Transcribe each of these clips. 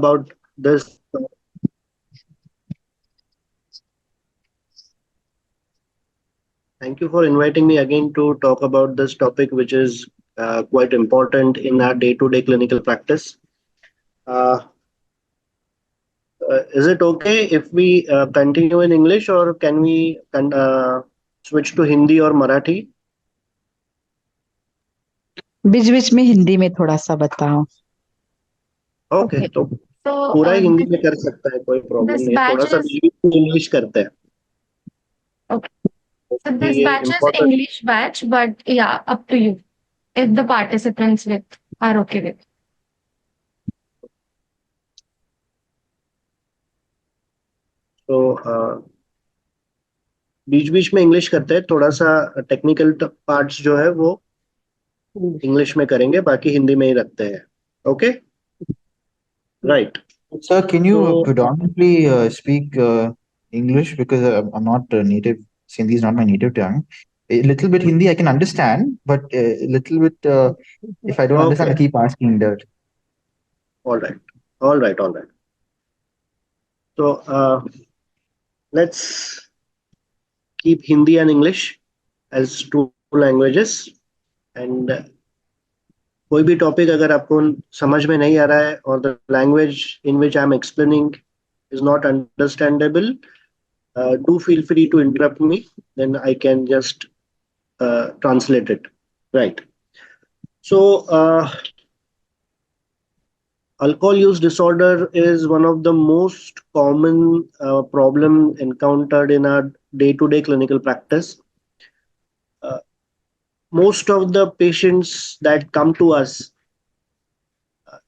about this. Thank you for inviting me again to talk about this topic, which is quite important in our day-to-day clinical practice. Uh, is it okay if we continue in English, or can we switch to Hindi or Marathi? बीच बीच में हिंदी में थोड़ा सा बताओ. Okay, तो So पूरा ही Hindi this, में कर सकता है, कोई प्रॉब्लम this नहीं है. थोड़ा batch सा is इंग्लिश करते हैं. okay. So क्योंकि this ये batch is important. English batch, but yeah, up to you. If the participants with are okay with. तो बीच बीच में इंग्लिश करते हैं. थोड़ा सा टेक्निकल पार्ट्स जो है वो इंग्लिश में करेंगे, बाकी हिंदी में ही रखते हैं. Okay, right. Sir, can you So- predominantly speak English, because I'm not native. Hindi is not my native tongue. A little bit Hindi I can understand, but a little bit if I don't understand, I Okay. keep asking that. All right. All right. All right. So let's keep Hindi and English as two languages. And कोई भी topic अगर आपको समझ में नहीं आ रहा है, और the language in which I am explaining is not understandable, do feel free to interrupt me. Then I can just translate it. Right. So, alcohol use disorder is one of the most common problem encountered in our day-to-day clinical practice. Most of the patients that come to us,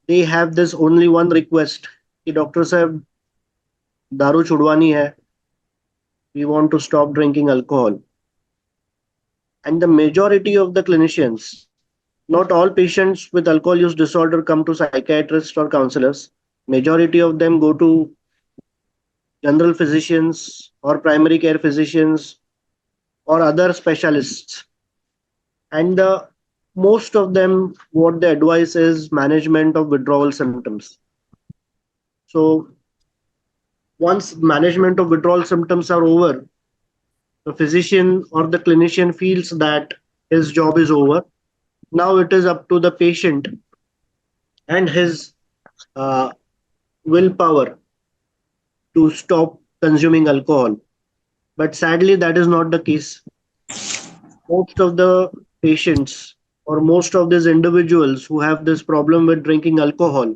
they have this only one request कि doctor साहब दारू छुड़वानी है, we want to stop drinking alcohol. And the majority of the clinicians, not all patients with alcohol use disorder come to psychiatrists or counselors. Majority of them go to general physicians or primary care physicians or other specialists. And most of them, what they advise is management of withdrawal symptoms. So once management of withdrawal symptoms are over, the physician or the clinician feels that his job is over. Now it is up to the patient and his willpower to stop consuming alcohol. But sadly, that is not the case. Most of the patients or most of these individuals who have this problem with drinking alcohol,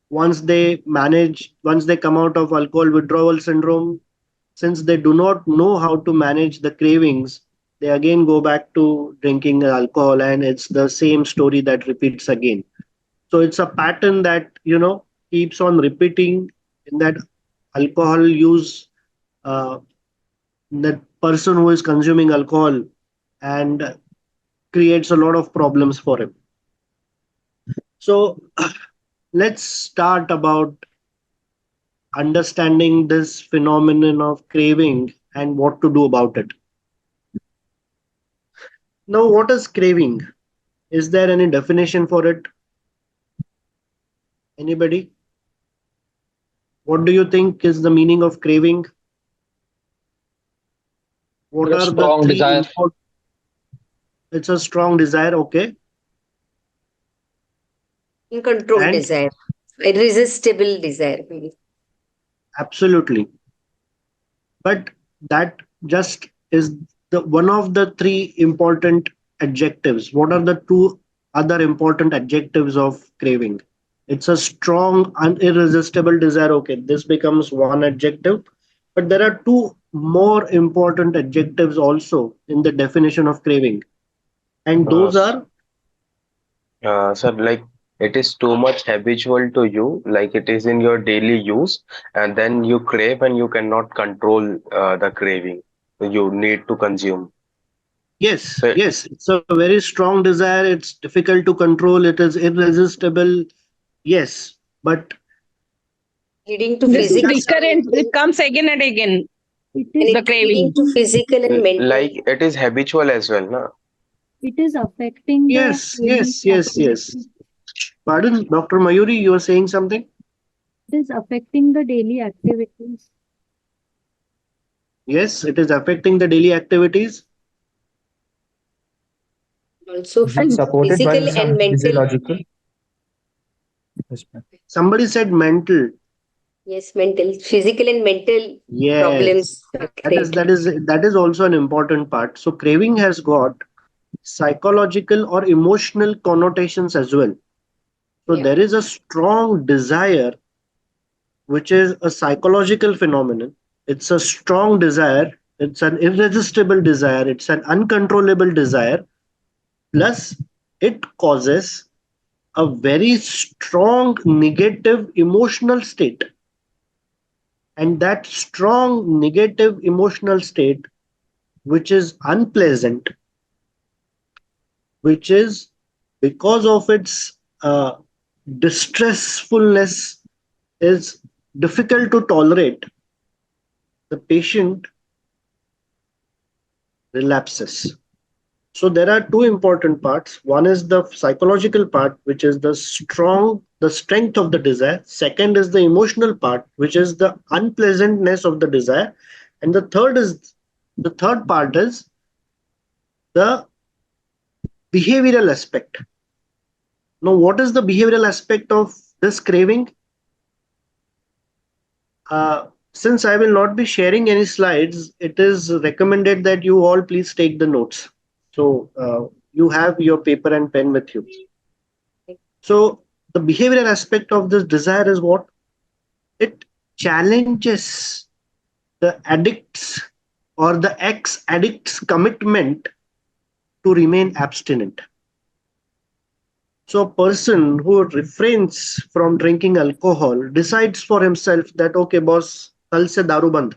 once they come out of alcohol withdrawal syndrome, since they do not know how to manage the cravings, they again go back to drinking alcohol, and it's the same story that repeats again. So it's a pattern that keeps on repeating, in that alcohol use, that person who is consuming alcohol, and creates a lot of problems for him. So let's start about understanding this phenomenon of craving and what to do about it. Now, what is craving? Is there any definition for it? Anybody? What do you think is the meaning of craving? What A are the strong three desire. It's a strong desire, okay. Uncontrolled And- desire, irresistible desire, maybe. Absolutely. But that just is the one of the three important adjectives. What are the two other important adjectives of craving? It's a strong and irresistible desire. Okay, this becomes one adjective, but there are two more important adjectives also in the definition of craving. And those are Sir, like it is too much habitual to you, like it is in your daily use, and then you crave and you cannot control the craving. You need to consume. yes, Right. yes, it's a very strong desire. It's difficult to control. It is irresistible. Yes, but Leading to This is physical, recurrent. It comes again and again. and The it's craving. leading to physical and mental. Like it is habitual as well, na? It is affecting the yes, daily yes, yes, yes. activity. Pardon, Dr. Mayuri, you were saying something? It is affecting the daily activities. Yes, it is affecting the daily activities. Also Is it supported by physical some and mental. physiological? Yes, ma'am. Somebody said mental. Yes, mental, physical and mental Yes, problems are created. that is also an important part. So craving has got psychological or emotional connotations as well. So Yeah. there is a strong desire, which is a psychological phenomenon. It's a strong desire. It's an irresistible desire. It's an uncontrollable desire. Plus, it causes a very strong negative emotional state. And that strong negative emotional state, which is unpleasant, which is because of its distressfulness, is difficult to tolerate, the patient relapses. So there are two important parts. One is the psychological part, which is the strength of the desire. Second is the emotional part, which is the unpleasantness of the desire. And the third part is the behavioral aspect. Now, what is the behavioral aspect of this craving? Since I will not be sharing any slides, it is recommended that you all please take the notes. So you have your paper and pen with you. So the behavioral aspect of this desire is what? It challenges the addict's or the ex-addict's commitment to remain abstinent. So a person who refrains from drinking alcohol decides for himself that okay boss, कल से दारू बंद,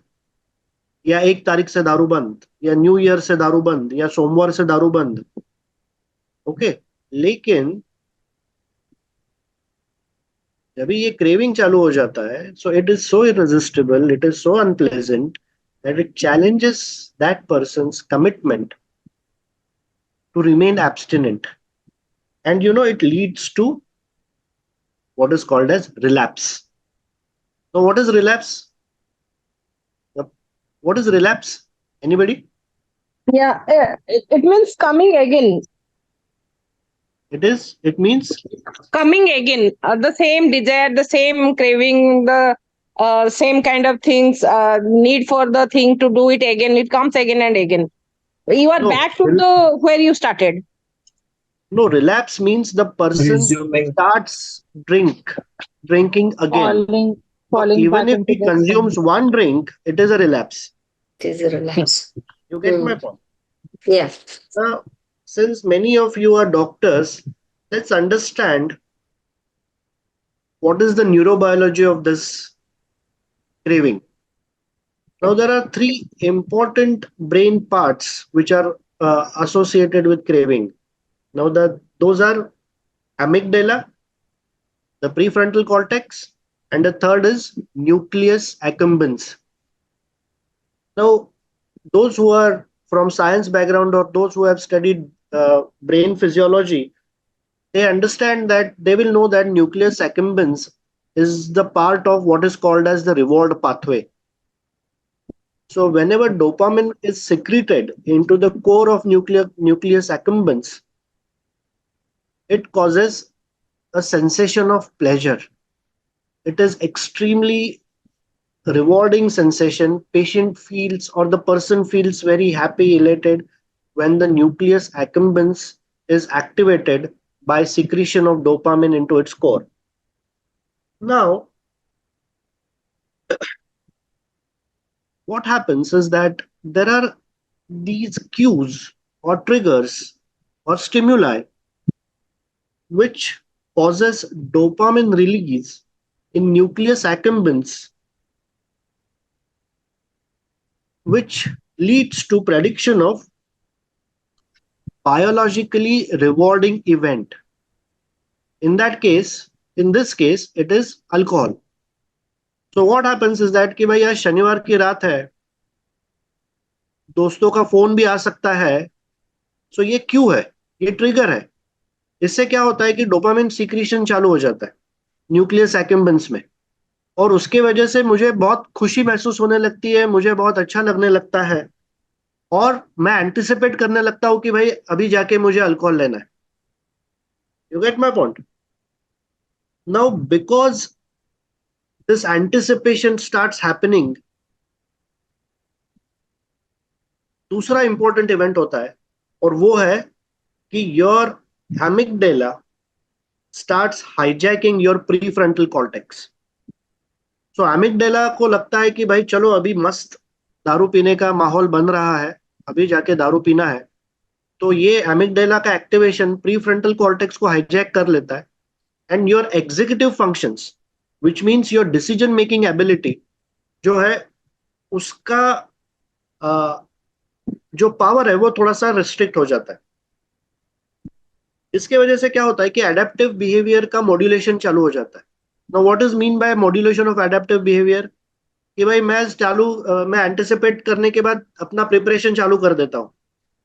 या 1 तारीख से दारू बंद, या न्यू ईयर से दारू बंद, या सोमवार से दारू बंद. ओके, लेकिन जब ये क्रेविंग चालू हो जाता है, so it is so irresistible, it is so unpleasant that it challenges that person's commitment to remain abstinent. And it leads to what is called as relapse. So what is relapse? What is relapse? Anybody? Yeah, it means coming again. It means Coming again. The same desire, the same craving, the same kind of things, need for the thing to do it again. It comes again and again. You are No, back to the where you started. no, relapse means the person Resuming. starts drinking again. Falling Even back if into he the consumes one drink, it is a relapse. It is a relapse. You get my point? Yeah. Now, since many of you are doctors, let's understand what is the neurobiology of this craving. Now, there are three important brain parts which are associated with craving. Now, those are amygdala, the prefrontal cortex, and the third is nucleus accumbens. Now, those who are from science background or those who have studied brain physiology, they understand that they will know that nucleus accumbens is the part of what is called as the reward pathway. So whenever dopamine is secreted into the core of nucleus accumbens, it causes a sensation of pleasure. It is extremely rewarding sensation. Patient feels or the person feels very happy, elated when the nucleus accumbens is activated by secretion of dopamine into its core. Now, what happens is that there are these cues or triggers or stimuli which causes dopamine release in nucleus accumbens, which leads to prediction of biologically rewarding event. In this case, it is alcohol. So what happens is that कि भाई आज शनिवार की रात है, दोस्तों का phone भी आ सकता है. So ये क्यों है? ये ट्रिगर है. इससे क्या होता है कि डोपामिन सीक्रेशन चालू हो जाता है न्यूक्लियस एक्कुम्बेंस में, और उसके वजह से मुझे बहुत खुशी महसूस होने लगती है, मुझे बहुत अच्छा लगने लगता है, और मैं एंटिसिपेट करने लगता हूं कि भाई अभी जाके मुझे अल्कोहल लेना है. You get my point? Now because this anticipation starts happening, दूसरा इंपॉर्टेंट इवेंट होता है, और वो है कि your amygdala starts hijacking your prefrontal cortex. So amygdala को लगता है कि भाई चलो अभी मस्त दारू पीने का माहौल बन रहा है, अभी जाके दारू पीना है. तो ये एमिगडाला का एक्टिवेशन प्रीफ्रंटल कॉर्टेक्स को हाईजैक कर लेता है, and your executive functions which means your decision making ability जो है उसका जो पावर है वो थोड़ा सा रिस्ट्रिक्ट हो जाता है. इसके वजह से क्या होता है कि एडेप्टिव बिहेवियर का मॉड्यूलेशन चालू हो जाता है. Now what is mean by modulation of adaptive behaviour? कि भाई मैं एंटिसिपेट करने के बाद अपना प्रिपरेशन चालू कर देता हूँ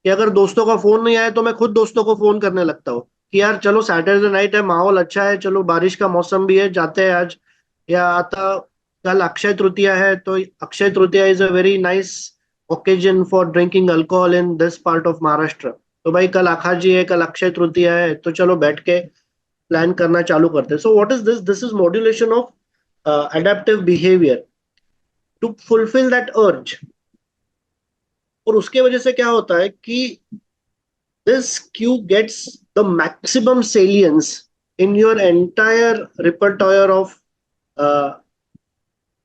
कि अगर दोस्तों का फोन नहीं आया तो मैं खुद दोस्तों को फोन करने लगता हूँ कि यार चलो सैटरडे नाइट है, माहौल अच्छा है, चलो बारिश का मौसम भी है, जाते हैं आज. या आता कल अक्षय तृतीया है, तो Akshaya Tritiya is a very nice occasion for drinking alcohol in this part of Maharashtra. तो भाई कल आखाजी है, कल अक्षय तृतीया है, तो चलो बैठ के प्लान करना चालू करते हैं. So what is this? This is modulation of adaptive behaviour to fulfil that urge. और उसके वजह से क्या होता है कि this cue gets the maximum salience in your entire repertoire of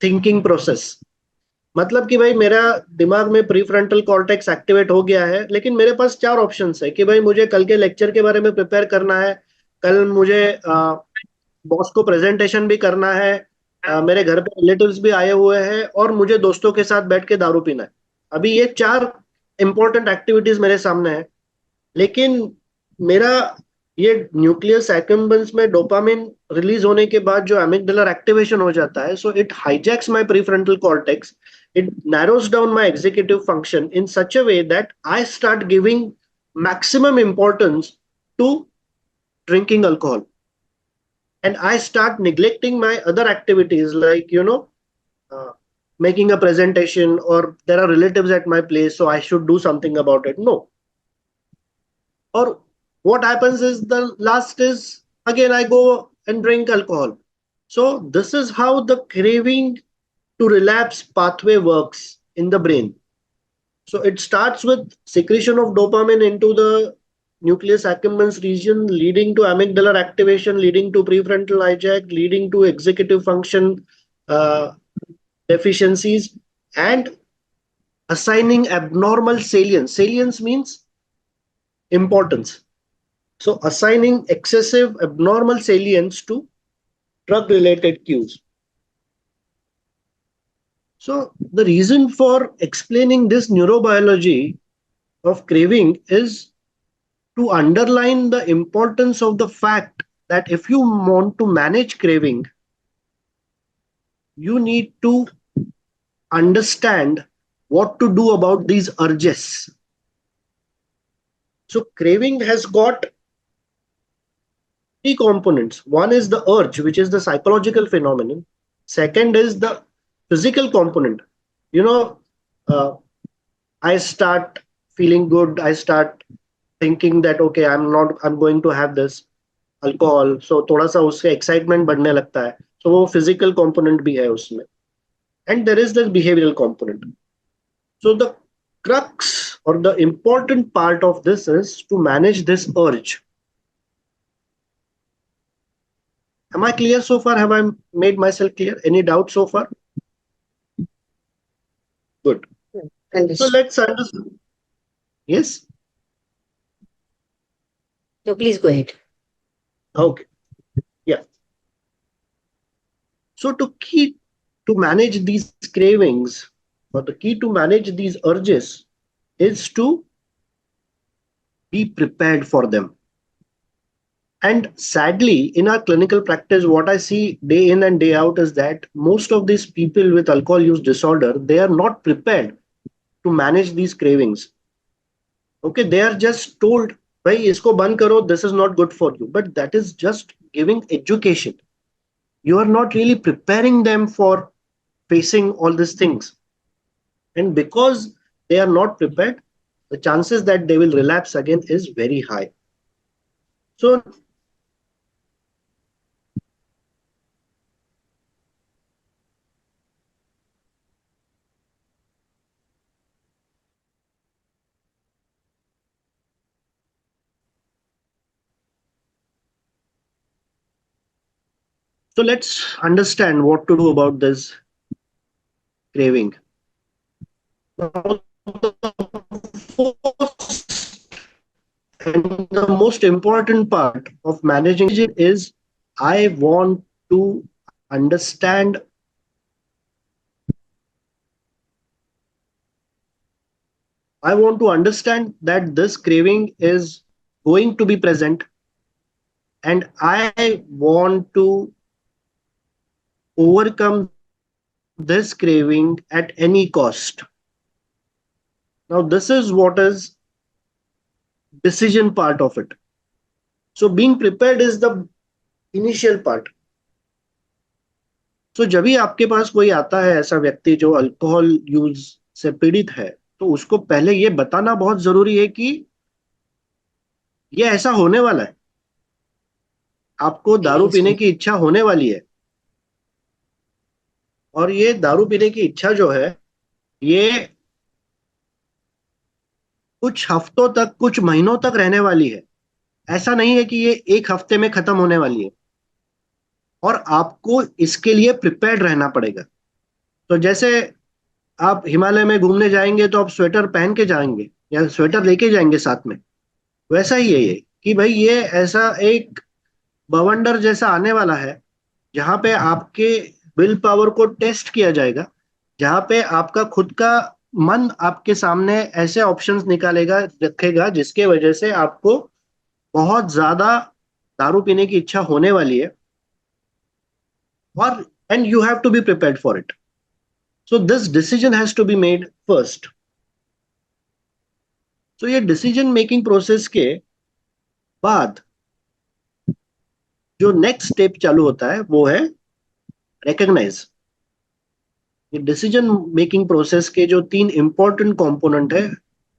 thinking process. मतलब कि भाई मेरा दिमाग में प्रीफ्रंटल कॉर्टेक्स एक्टिवेट हो गया है, लेकिन मेरे पास 4 ऑप्शंस है कि भाई मुझे कल के लेक्चर के बारे में प्रिपेयर करना है, कल मुझे बॉस को प्रेजेंटेशन भी करना है, मेरे घर पे रिलेटिव्स भी आए हुए हैं, और मुझे दोस्तों के साथ बैठ के दारू पीना है. अभी ये 4 इंपॉर्टेंट एक्टिविटीज मेरे सामने है, लेकिन मेरा ये न्यूक्लियस एक्कुम्बेंस में डोपामिन रिलीज होने के बाद जो एमिगडाला एक्टिवेशन हो जाता है, so it hijacks my prefrontal cortex, it narrows down my executive function in such a way that I start giving maximum importance to drinking alcohol, and I start neglecting my other activities like making a presentation, or there are relatives at my place, so I should do something about it. No. Or what happens is the last is again I go and drink alcohol. So this is how the craving to relapse pathway works in the brain. So it starts with secretion of dopamine into the nucleus accumbens region, leading to amygdala activation, leading to prefrontal hijack, leading to executive function deficiencies, and assigning abnormal salience. Salience means importance. So assigning excessive abnormal salience to drug-related cues. So the reason for explaining this neurobiology of craving is to underline the importance of the fact that if you want to manage craving, you need to understand what to do about these urges. So craving has got 3 components. One is the urge, which is the psychological phenomenon. Second is the physical component. I start feeling good. I start thinking that, okay, I'm going to have this alcohol. So थोड़ा सा उससे excitement बढ़ने लगता है. So वो physical component भी है उसमें. And there is the behavioral component. So the crux or the important part of this is to manage this urge. Am I clear so far? Have I made myself clear? Any doubt so far? Good. So let's understand. Yes? No, please go ahead. Okay. Yeah. So to manage these cravings, or the key to manage these urges is to be prepared for them. And sadly, in our clinical practice, what I see day in and day out is that most of these people with alcohol use disorder, they are not prepared to manage these cravings. Okay, they are just told भाई इसको बंद करो, this is not good for you, but that is just giving education. You are not really preparing them for facing all these things. And because they are not prepared, the chances that they will relapse again is very high. So let's understand what to do about this craving. Now, the first and the most important part of managing it is I want to understand that this craving is going to be present, and I want to overcome this craving at any cost. Now, this is what is decision part of it. So being prepared is the initial part. So जब भी आपके पास कोई आता है ऐसा व्यक्ति जो alcohol use से पीड़ित है, तो उसको पहले ये बताना बहुत जरूरी है कि ये ऐसा होने वाला है, आपको दारू पीने की इच्छा होने वाली है, और ये दारू पीने की इच्छा जो है ये कुछ हफ्तों तक, कुछ महीनों तक रहने वाली है. ऐसा नहीं है कि ये एक हफ्ते में खत्म होने वाली है, और आपको इसके लिए प्रिपेयर्ड रहना पड़ेगा. तो जैसे आप हिमालय में घूमने जाएंगे तो आप स्वेटर पहन के जाएंगे या स्वेटर लेके जाएंगे साथ में, वैसा ही है ये कि भाई ये ऐसा एक बवंडर जैसा आने वाला है जहां पे आपके विल पावर को टेस्ट किया जाएगा, जहां पे आपका खुद का मन आपके सामने ऐसे ऑप्शंस निकालेगा, रखेगा, जिसके वजह से आपको बहुत ज्यादा दारू पीने की इच्छा होने वाली है, और and you have to be prepared for it. So this decision has to be made first. तो ये डिसीजन मेकिंग प्रोसेस के बाद जो नेक्स्ट स्टेप चालू होता है वो है रिकॉग्नाइज. ये डिसीजन मेकिंग प्रोसेस के जो 3 इंपॉर्टेंट कंपोनेंट है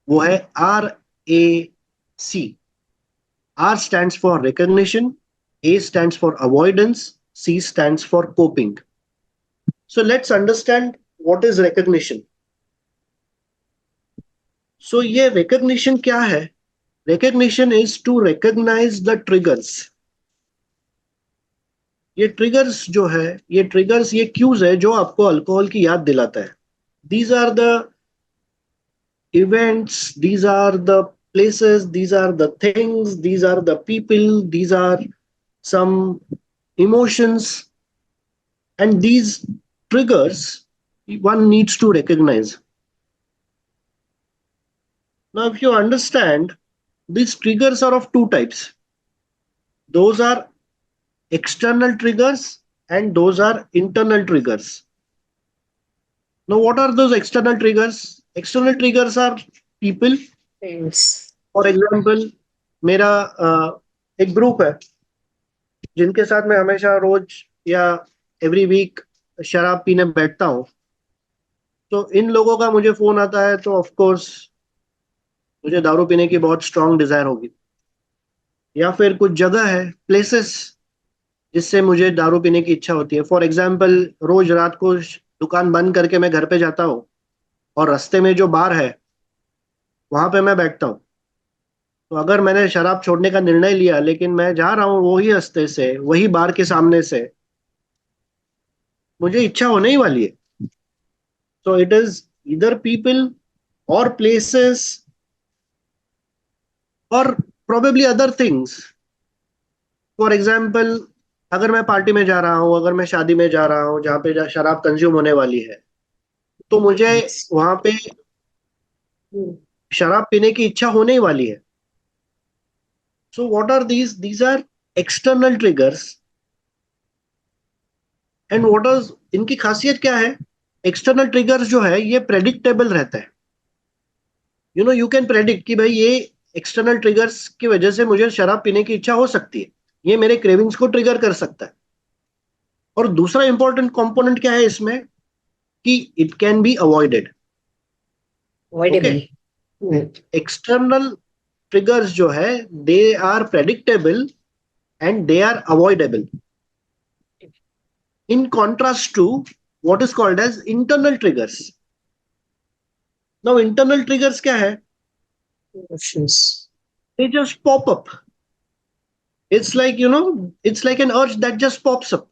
वो है RAC. R stands for recognition, A stands for avoidance, C stands for coping. So let's understand what is recognition. So ये recognition क्या है? Recognition is to recognize the triggers. ये triggers जो है, ये ट्रिगर्स, ये क्यूज है जो आपको अल्कोहल की याद दिलाता है. These are the events, these are the places, these are the things, these are the people, these are some emotions, and these triggers one needs to recognize. Now, if you understand, these triggers are of 2 types. Those are external triggers and those are internal triggers. Now, what are those external triggers? External triggers are people. Friends. For example मेरा एक group है जिनके साथ मैं हमेशा रोज या every week शराब पीने बैठता हूँ. तो इन लोगों का मुझे फोन आता है तो ऑफ कोर्स मुझे दारू पीने की बहुत स्ट्रांग डिजायर होगी. या फिर कुछ जगह है, प्लेसेस, जिससे मुझे दारू पीने की इच्छा होती है. फॉर एग्जाम्पल रोज रात को दुकान बंद करके मैं घर पे जाता हूँ और रास्ते में जो बार है वहां पे मैं बैठता हूँ. तो अगर मैंने शराब छोड़ने का निर्णय लिया लेकिन मैं जा रहा हूँ वही रास्ते से, वही बार के सामने से, मुझे इच्छा होने ही वाली है. So it is either people or places or probably other things. For example, अगर मैं पार्टी में जा रहा हूँ, अगर मैं शादी में जा रहा हूँ जहाँ पे शराब कंज्यूम होने वाली है, तो मुझे वहां पे शराब पीने की इच्छा होने ही वाली है. So what are these? These are external triggers. And what is इनकी खासियत क्या है? एक्सटर्नल ट्रिगर्स जो है ये प्रेडिक्टेबल रहता है. यू कैन प्रेडिक्ट कि भाई ये एक्सटर्नल ट्रिगर्स की वजह से मुझे शराब पीने की इच्छा हो सकती है, ये मेरे क्रेविंग्स को ट्रिगर कर सकता है। और दूसरा इंपॉर्टेंट कंपोनेंट क्या है इसमें, कि it can be avoided. Avoidable. External triggers जो है they are predictable and they are avoidable, in contrast to what is called as internal triggers. Now internal triggers क्या है, Emotions. they just pop up. It's like, it's like an urge that just pops up.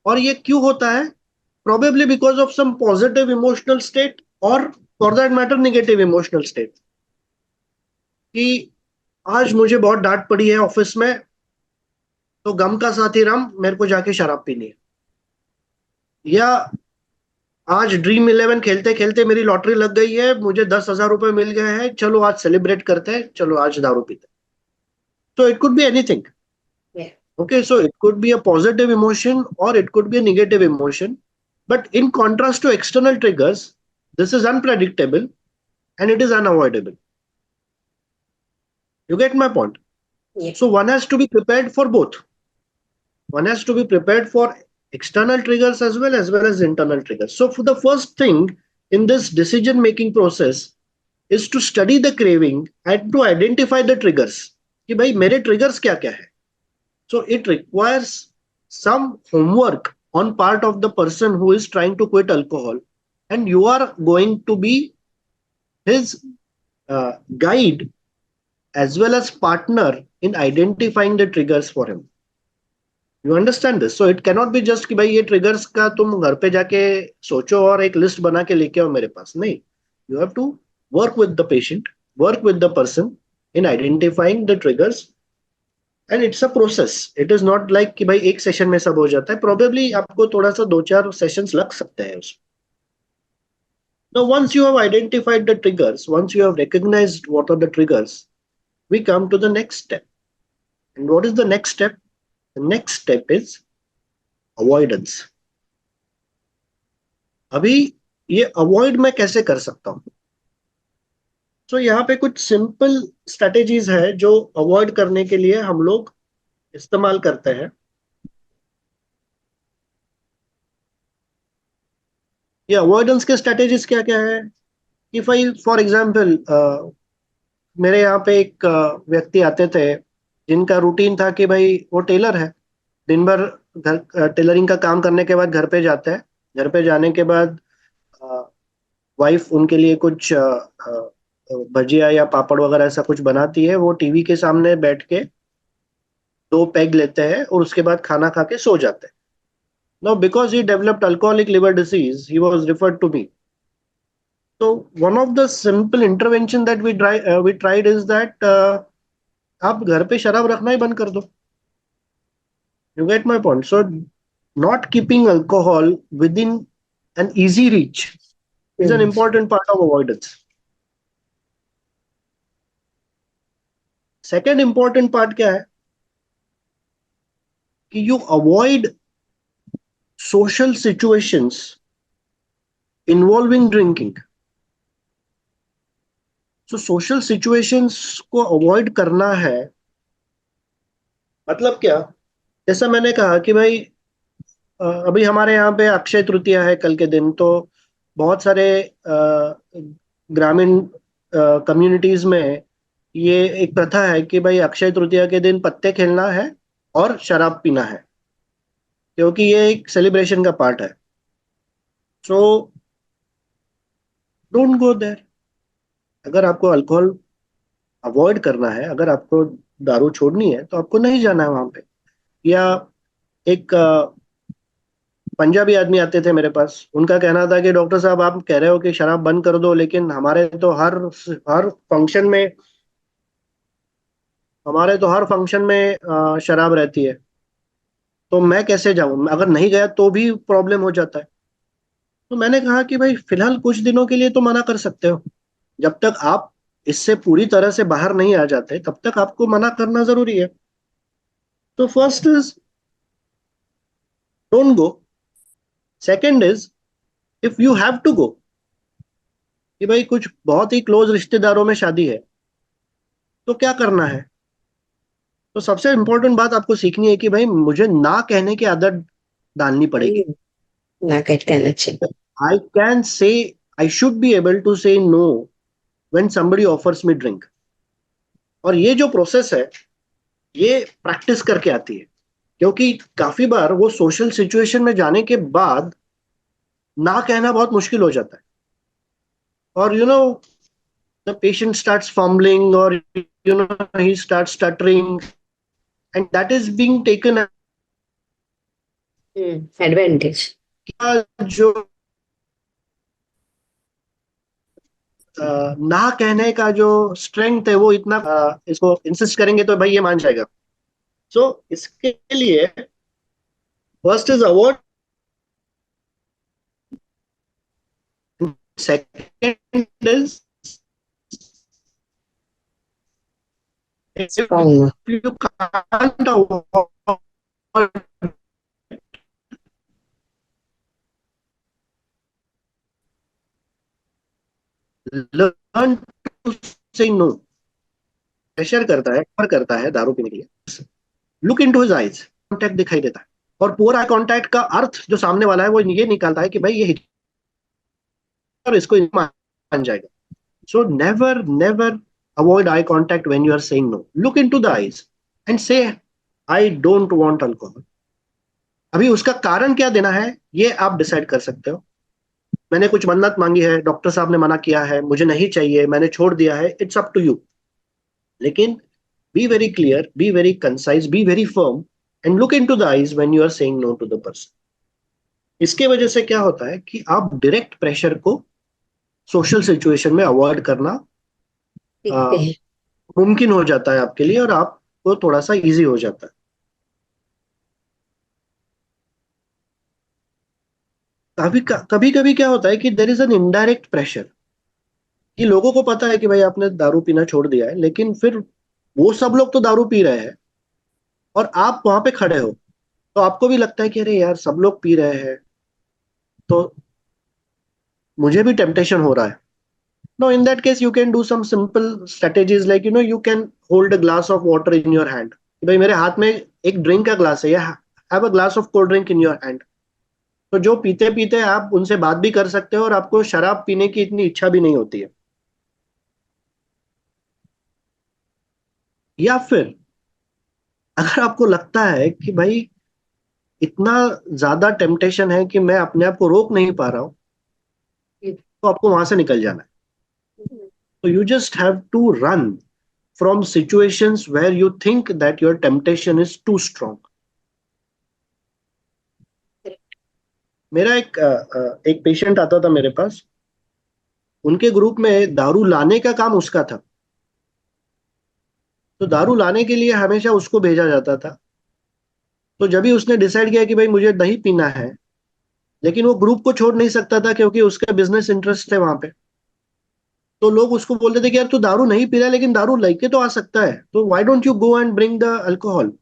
और ये क्यों होता है, probably because of some positive emotional state or for that matter negative emotional state, कि आज मुझे बहुत डांट पड़ी है ऑफिस में, तो गम का साथी राम, मेरे को जाके शराब पीनी है। या आज ड्रीम 11 खेलते खेलते मेरी लॉटरी लग गई है, मुझे 10,000 रुपए मिल गए हैं, चलो आज सेलिब्रेट करते हैं, चलो आज दारू पीते हैं। So it could be anything. Yeah. Okay, so it could be a positive emotion or it could be a negative emotion. But in contrast to external triggers, this is unpredictable and it is unavoidable. You get my point? Yes. So one has to be prepared for both. One has to be prepared for external triggers as well as internal triggers. So for the first thing in this decision making process is to study the craving and to identify the triggers. कि भाई मेरे triggers क्या क्या है. So it requires some homework on part of the person who is trying to quit alcohol, and you are going to be his guide as well as partner in identifying the triggers for him. You understand this? So it cannot be just कि भाई ये triggers का तुम घर पे जाके सोचो और एक list बना के लेके आओ मेरे पास, नहीं. You have to work with the patient, work with the person in identifying the triggers. And it's a process. It is not like कि भाई एक सेशन में सब हो जाता है. Probably आपको थोड़ा सा 2-4 सेशंस लग सकते हैं उसमें. Now once you have identified the triggers, once you have recognized what are the triggers, we come to the next step. And what is the next step? The next step is avoidance. अभी ये avoid मैं कैसे कर सकता हूँ? So यहाँ पे कुछ simple strategies है जो avoid करने के लिए हम लोग इस्तेमाल करते हैं. ये अवॉइडेंस के स्ट्रेटेजीज क्या क्या है? इफ आई फॉर एग्जांपल मेरे यहाँ पे एक व्यक्ति आते थे जिनका रूटीन था कि भाई वो टेलर है, दिन भर घर टेलरिंग का काम करने के बाद घर पे जाते हैं, घर पे जाने के बाद वाइफ उनके लिए कुछ भजिया या पापड़ वगैरह ऐसा कुछ बनाती है, वो टीवी के सामने बैठ के 2 पैग लेते हैं और उसके बाद खाना खा के सो जाते हैं. Now, because he developed alcoholic liver disease, he was referred to me. So, one of the simple intervention that we tried is that आप घर पे शराब रखना ही बंद कर दो. You get my point? So, not keeping alcohol within an easy reach is an important part of avoidance. Second important part क्या है? कि you avoid social situations involving drinking. So social situations को avoid करना है, मतलब क्या? जैसा मैंने कहा कि भाई अभी हमारे यहाँ पे अक्षय तृतीया है कल के दिन, तो बहुत सारे ग्रामीण कम्युनिटीज में ये एक प्रथा है कि भाई अक्षय तृतीया के दिन पत्ते खेलना है और शराब पीना है, क्योंकि ये एक सेलिब्रेशन का पार्ट है. So don't go there. अगर आपको अल्कोहल अवॉइड करना है, अगर आपको दारू छोड़नी है, तो आपको नहीं जाना है वहां पे. या एक पंजाबी आदमी आते थे मेरे पास, उनका कहना था कि डॉक्टर साहब आप कह रहे हो कि शराब बंद कर दो, लेकिन हमारे तो हर फंक्शन में शराब रहती है, तो मैं कैसे जाऊं? अगर नहीं गया तो भी प्रॉब्लम हो जाता है. तो मैंने कहा कि भाई फिलहाल कुछ दिनों के लिए तो मना कर सकते हो, जब तक आप इससे पूरी तरह से बाहर नहीं आ जाते तब तक आपको मना करना जरूरी है. तो first is don't go. Second is if you have to go, कि भाई कुछ बहुत ही क्लोज रिश्तेदारों में शादी है तो क्या करना है? तो सबसे इंपॉर्टेंट बात आपको सीखनी है कि भाई मुझे ना कहने की आदत डालनी पड़ेगी. ना कहना चाहिए. I can say, I should be able to say no when somebody offers me drink. और ये जो प्रोसेस है ये प्रैक्टिस करके आती है, क्योंकि काफी बार वो सोशल सिचुएशन में जाने के बाद ना कहना बहुत मुश्किल हो जाता है. और the patient starts fumbling, or he starts stuttering, and that is being taken as Advantage. जो ना कहने का जो स्ट्रेंथ है वो इतना इसको इंसिस्ट करेंगे तो भाई ये मान जाएगा. सो इसके लिए first is avoid, second is Strong. you can't avoid, learn to say no. Pressure करता है दारू पीने के लिए. Look into his eyes, contact दिखाई देता है. और पुअर आई कॉन्टैक्ट का अर्थ जो सामने वाला है वो ये निकालता है कि भाई ये और इसको मान जाएगा. So never never avoid eye contact when you are saying no. Look into the eyes and say, I don't want alcohol. अभी उसका कारण क्या देना है ये आप डिसाइड कर सकते हो. मैंने कुछ मन्नत मांगी है, डॉक्टर साहब ने मना किया है, मुझे नहीं चाहिए, मैंने छोड़ दिया है, इट्स अप टू यू. लेकिन be very clear, be very concise, be very firm and look into the eyes when you are saying no to the person. इसके वजह से क्या होता है कि आप डायरेक्ट प्रेशर को सोशल सिचुएशन में अवॉइड करना सीखते हैं. मुमकिन हो जाता है आपके लिए, और आपको थोड़ा सा इजी हो जाता है. कभी कभी क्या होता है कि there is an indirect pressure, कि लोगों को पता है कि भाई आपने दारू पीना छोड़ दिया है, लेकिन फिर वो सब लोग तो दारू पी रहे हैं और आप वहां पे खड़े हो, तो आपको भी लगता है कि अरे यार सब लोग पी रहे हैं तो मुझे भी टेम्पटेशन हो रहा है. No, in that case, you can do some simple strategies like, you can hold a glass of water in your hand. भाई मेरे हाथ में एक ड्रिंक का ग्लास है, या have a glass of cold drink in your hand. तो जो पीते पीते आप उनसे बात भी कर सकते हो और आपको शराब पीने की इतनी इच्छा भी नहीं होती है. या फिर अगर आपको लगता है कि भाई इतना ज्यादा टेम्पटेशन है कि मैं अपने आप को रोक नहीं पा रहा हूं, तो आपको वहां से निकल जाना है. तो you just have to run from situations where you think that your temptation is too strong. मेरा एक पेशेंट आता था मेरे पास. उनके ग्रुप में दारू लाने का काम उसका था, तो दारू लाने के लिए हमेशा उसको भेजा जाता था. तो जब भी उसने डिसाइड किया कि भाई मुझे नहीं पीना है, लेकिन वो ग्रुप को छोड़ नहीं सकता था क्योंकि उसका बिजनेस इंटरेस्ट है वहां पे, तो लोग उसको बोलते थे कि यार तू दारू नहीं पी रहा है लेकिन दारू लेके तो आ सकता है, तो why don't you go and bring the alcohol.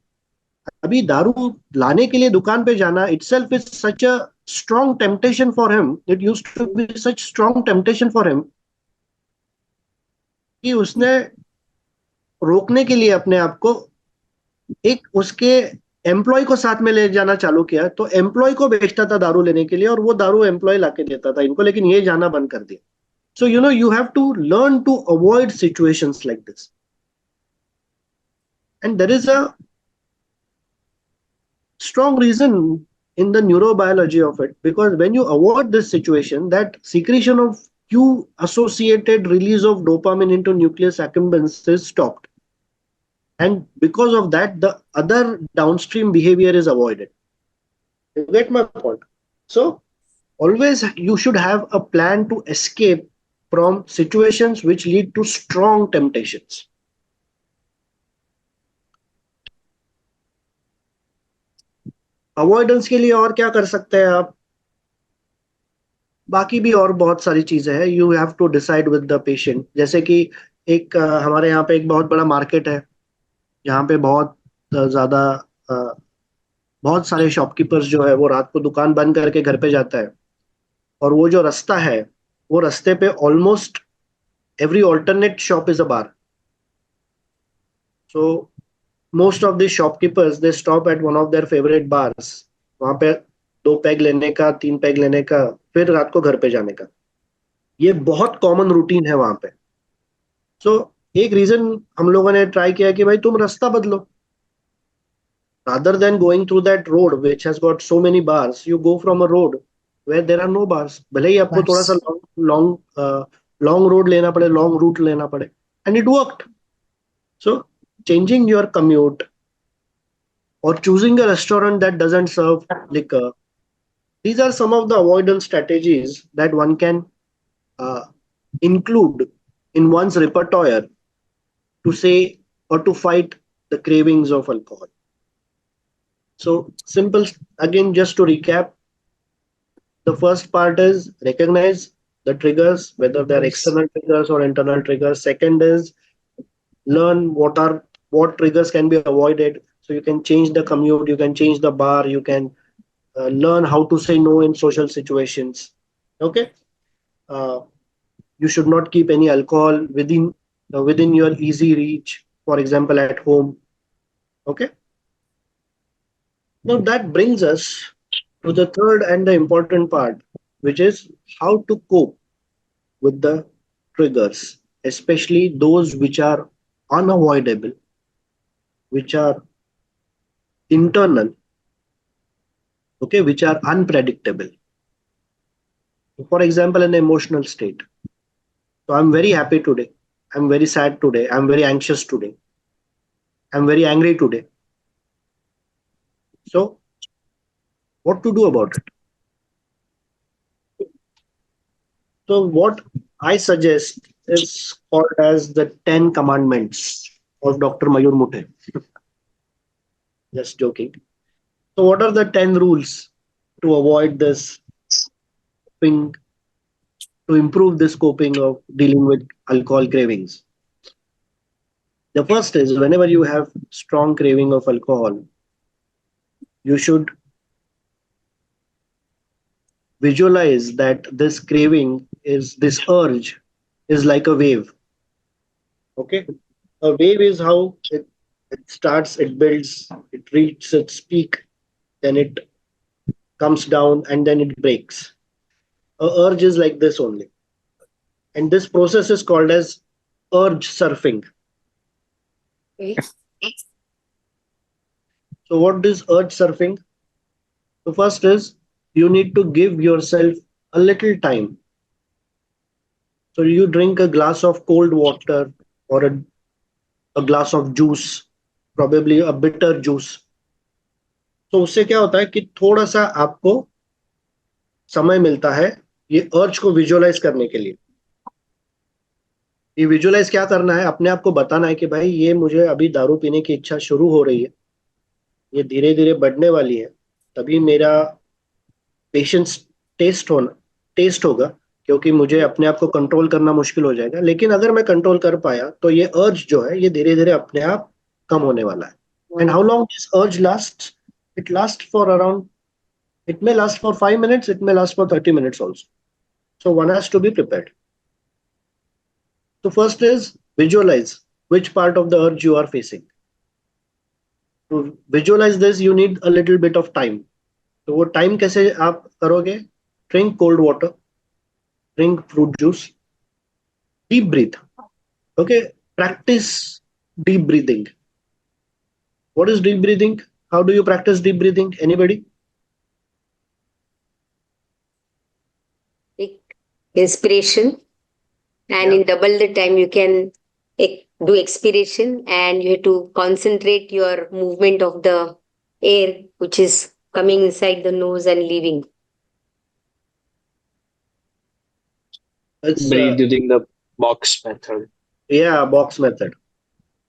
अभी दारू लाने के लिए दुकान पे जाना itself is such a strong temptation for him. It used to be such strong temptation for him कि उसने रोकने के लिए अपने आप को एक उसके एम्प्लॉय को साथ में ले जाना चालू किया. तो एम्प्लॉय को भेजता था दारू लेने के लिए और वो दारू एम्प्लॉय लाके देता था इनको, लेकिन ये जाना बंद कर दिया. So you have to learn to avoid situations like this. And there is a strong reason in the neurobiology of it, because when you avoid this situation, that secretion of cue associated release of dopamine into nucleus accumbens is stopped, and because of that the other downstream behavior is avoided. You get my point? So always you should have a plan to escape from situations which lead to strong temptations. Avoidance के लिए और क्या कर सकते हैं आप? बाकी भी और बहुत सारी चीजें हैं. You have to decide with the patient. जैसे कि एक हमारे यहाँ पे एक बहुत बड़ा मार्केट है जहाँ पे ज्यादा बहुत सारे शॉपकीपर्स जो है वो रात को दुकान बंद करके घर पे जाता है, और वो जो रास्ता है वो रास्ते पे almost every alternate shop is a bar. So most of the shopkeepers, they stop at one of their favorite bars. वहां पे 2 पैग लेने का, 3 पैग लेने का, फिर रात को घर पे जाने का. ये बहुत कॉमन रूटीन है वहां पे. सो एक रीजन हम लोगों ने ट्राई किया कि भाई तुम रास्ता बदलो. Rather than going through that road which has got so many bars, you go from a road where there are no bars. भले ही आपको थोड़ा सा long road लेना पड़े, long route लेना पड़े, and it worked. So changing your commute or choosing a restaurant that doesn't serve liquor, these are some of the avoidance strategies that one can uh, include in one's repertoire to say or to fight the cravings of alcohol. So simple, again, just to recap, the first part is recognize the triggers, whether they're external triggers or internal triggers. Second is learn what triggers can be avoided. So you can change the commute, you can change the bar, you can learn how to say no in social situations. Okay. You should not keep any alcohol within your easy reach, for example at home. Okay. Now that brings us to the third and the important part, which is how to cope with the triggers, especially those which are unavoidable, which are internal, okay, which are unpredictable. For example, an emotional state. So I'm very happy today. I'm very sad today. I'm very anxious today. I'm very angry today. So what to do about it? So what I suggest is called as the 10 commandments of Dr. Mayur Muthe. Just joking. So what are the 10 rules to avoid this thing, to improve this coping of dealing with alcohol cravings? The first is whenever you have strong craving of alcohol, you should visualize that this craving is this urge is like a wave. Okay. A wave is how it starts, it builds, it reaches its peak, then it comes down and then it breaks. A urge is like this only. And this process is called as urge surfing. Okay. So what is urge surfing? The first is you need to give yourself a little time. So you drink a glass of cold water or a glass of juice, probably a bitter juice. तो उससे क्या होता है कि थोड़ा सा आपको समय मिलता है ये अर्ज को विजुअलाइज करने के लिए. ये विजुअलाइज क्या करना है, अपने आप को बताना है कि भाई ये मुझे अभी दारू पीने की इच्छा शुरू हो रही है, ये धीरे धीरे बढ़ने वाली है, तभी मेरा पेशेंस टेस्ट होगा, क्योंकि मुझे अपने आप को कंट्रोल करना मुश्किल हो जाएगा. लेकिन अगर मैं कंट्रोल कर पाया तो ये अर्ज जो है ये धीरे धीरे अपने आप कम होने वाला है. And how long this urge last? It lasts for around, it may last for 5 minutes, it may last for 30 minutes also. So one has to be prepared. So first is visualize which part of the urge you are facing. To visualize this, you need a little bit of time. तो वो time कैसे आप करोगे? Drink cold water, drink fruit juice, deep breathe. Okay, practice deep breathing. What is deep breathing? How do you practice deep breathing? Anybody? Take inspiration, and Yeah. in double the time you can do expiration, and you have to concentrate your movement of the air which is coming inside the nose and leaving. It's Breathe using the box method. yeah, box method.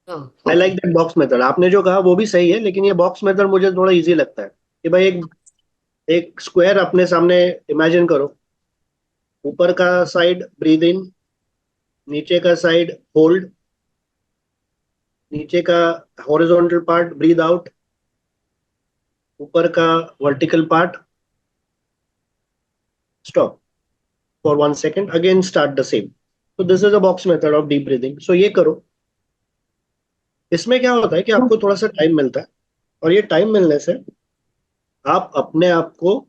Oh, I like that box method. आपने जो कहा वो भी सही है, लेकिन ये box method मुझे थोड़ा इजी लगता है कि भाई एक स्क्वायर अपने सामने इमेजिन करो. ऊपर का साइड ब्रीद इन, नीचे का साइड होल्ड, नीचे का हॉरिजॉन्टल पार्ट ब्रीद आउट, ऊपर का vertical part stop for 1 second, again start the same. So this is a box method of deep breathing. So ये करो. इसमें क्या होता है कि आपको थोड़ा सा टाइम मिलता है, और ये टाइम मिलने से आप अपने आप को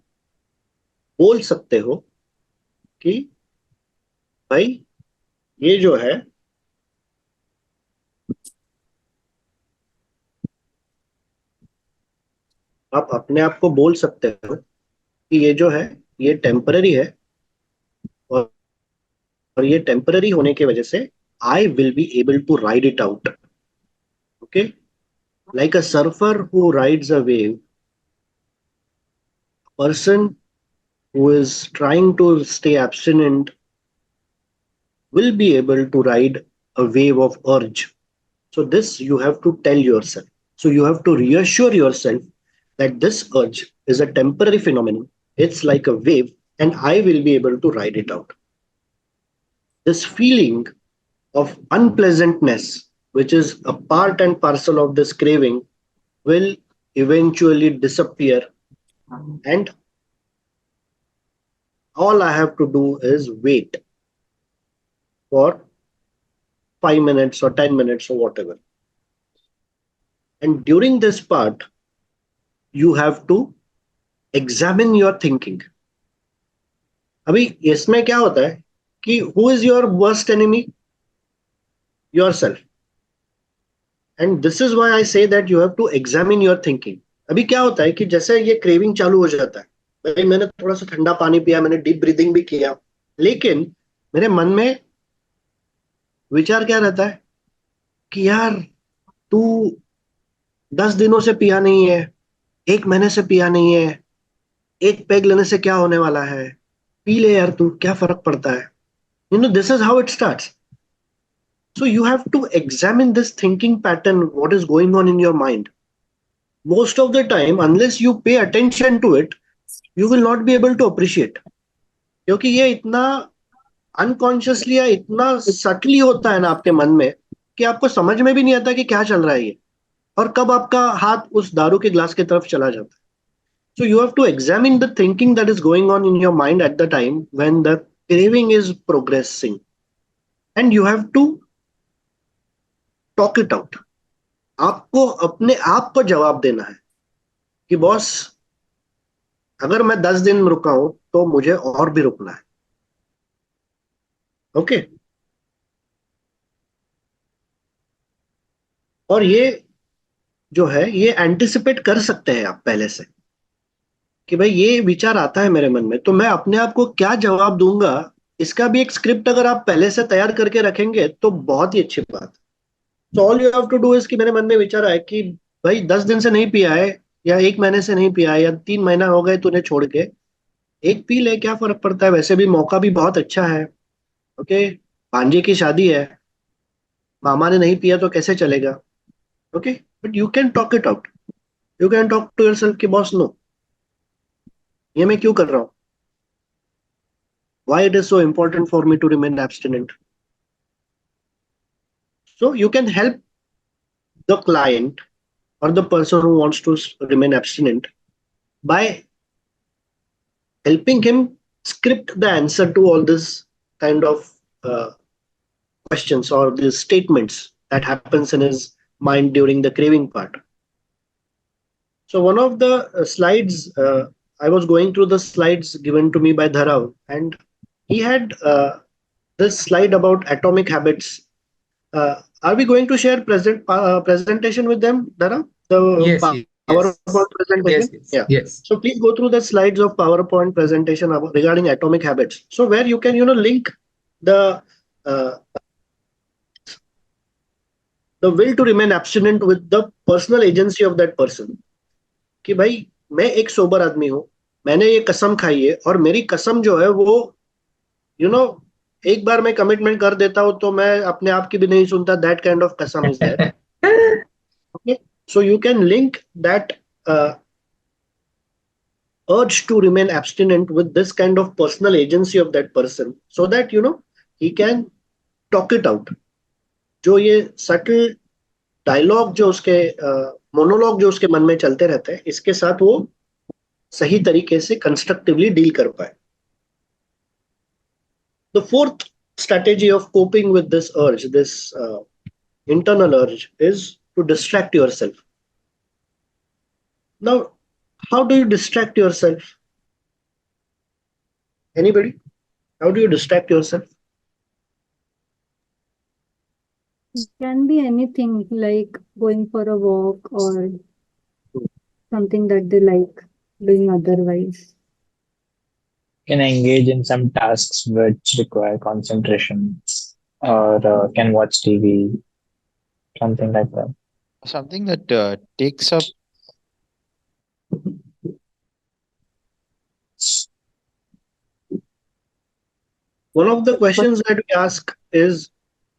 बोल सकते हो कि भाई ये जो है आप अपने आप को बोल सकते हो कि ये जो है ये टेम्पररी है, और ये टेम्पररी होने की वजह से I will be able to ride it out. Okay, like a surfer who rides a wave, person who is trying to stay abstinent will be able to ride a wave of urge. So this you have to tell yourself. So you have to reassure yourself that this urge is a temporary phenomenon. It's like a wave and I will be able to ride it out. This feeling of unpleasantness, which is a part and parcel of this craving, will eventually disappear, and all I have to do is wait for 5 minutes or 10 minutes or whatever. And during this part, you have to examine your thinking. अभी इसमें क्या होता है कि who is your worst enemy? Yourself. And this is why I say that you have to examine your thinking. अभी क्या होता है कि जैसे ये क्रेविंग चालू हो जाता है, भाई मैंने थोड़ा सा ठंडा पानी पिया, मैंने डीप ब्रीदिंग भी किया, लेकिन मेरे मन में विचार क्या रहता है कि यार तू 10 दिनों से पिया नहीं है, 1 महीने से पिया नहीं है, एक पैग लेने से क्या होने वाला है, पी ले यार तू, क्या फर्क पड़ता है. This is how it starts. So you have to examine this thinking pattern, what is going on in your mind. Most of the time, unless you pay attention to it, you will not be able to appreciate. क्योंकि ये इतना unconsciously या इतना subtly होता है ना आपके मन में कि आपको समझ में भी नहीं आता कि क्या चल रहा है ये, और कब आपका हाथ उस दारू के ग्लास की तरफ चला जाता है. So you have to examine the thinking that is going on in your mind at the time when the craving is progressing, and you have to talk it out. आपको अपने आप को जवाब देना है कि बॉस, अगर मैं 10 दिन रुका हूं तो मुझे और भी रुकना है. ओके, और ये जो है ये एंटिसिपेट कर सकते हैं आप पहले से कि भाई ये विचार आता है मेरे मन में, तो मैं अपने आप को क्या जवाब दूंगा. इसका भी एक स्क्रिप्ट अगर आप पहले से तैयार करके रखेंगे तो बहुत ही अच्छी बात. So all you have to do is कि मेरे मन में विचार आए कि भाई 10 दिन से नहीं पिया है, या 1 महीने से नहीं पिया है, या 3 महीना हो गए तूने छोड़ के, एक पी ले, क्या फर्क पड़ता है, वैसे भी मौका भी बहुत अच्छा है. ओके, भांजे की शादी है, मामा ने नहीं पिया तो कैसे चलेगा. Okay, but you can talk it out. You can talk to yourself कि बॉस नो, ये मैं क्यों कर रहा हूं, why it is so important for me to remain abstinent. So you can help the client or the person who wants to remain abstinent by helping him script the answer to all this kind of questions or these statements that happens in his mind during the craving part. So one of the slides, I was going through the slides given to me by Dharav, and he had this slide about atomic habits. Are we going to share presentation with them, Dharav? The Yes, PowerPoint presentation? Yeah. yes. So please go through the slides of PowerPoint presentation regarding atomic habits. So where you can, link the will to remain abstinent with the personal agency of that person. कि भाई मैं एक sober आदमी हूं, मैंने ये कसम खाई है, और मेरी कसम जो है वो एक बार मैं कमिटमेंट कर देता हूं तो मैं अपने आप की भी नहीं सुनता. दैट काइंड ऑफ कसम is there. Okay, so you can link that urge to remain abstinent with this kind of personal agency of that person, so that he can talk it out. जो ये subtle dialogue जो उसके monologue जो उसके मन में चलते रहते हैं, इसके साथ वो सही तरीके से कंस्ट्रक्टिवली डील कर पाए. The fourth strategy of coping with this urge, this internal urge, is to distract yourself. Now, how do you distract yourself? Anybody? How do you distract yourself? It can be anything like going for a walk or something that they like doing otherwise. Can engage in some tasks which require concentration, or can watch TV, something like that. Something that takes up. One of the questions that we ask is,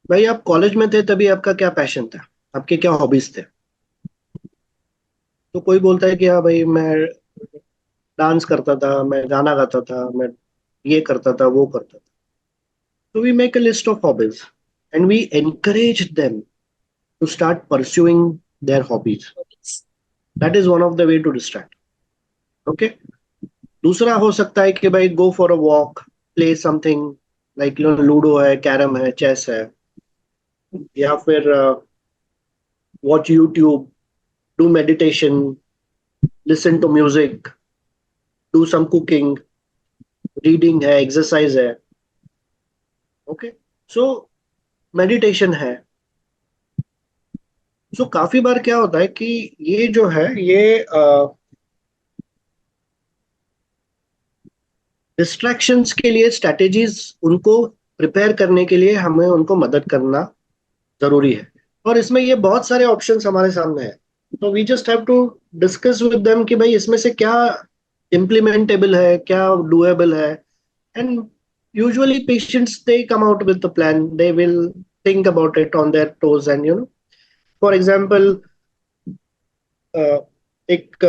भाई आप college में थे तभी आपका क्या passion था, आपके क्या हॉबीज थे? तो कोई बोलता है कि हाँ भाई मैं डांस करता था, मैं गाना गाता था, मैं ये करता था, वो करता था. So we make a list of hobbies and we encourage them to start pursuing their hobbies. That is one of the way to distract. Okay. दूसरा हो सकता है कि भाई go for a walk, play something like ludo है, carrom है, chess है, या फिर watch YouTube, do meditation, listen to music, do some cooking, reading है, exercise है. Okay. So meditation है. So काफी बार क्या होता है कि ये जो है ये डिस्ट्रैक्शंस के लिए स्ट्रैटेजीज उनको प्रिपेयर करने के लिए हमें उनको मदद करना जरूरी है. और इसमें ये बहुत सारे ऑप्शंस हमारे सामने है. तो we just have to discuss with them कि भाई इसमें से क्या इम्प्लीमेंटेबल है, क्या डूएबल है. And usually patients they come out with the plan, they will think about it on their toes. And for example एक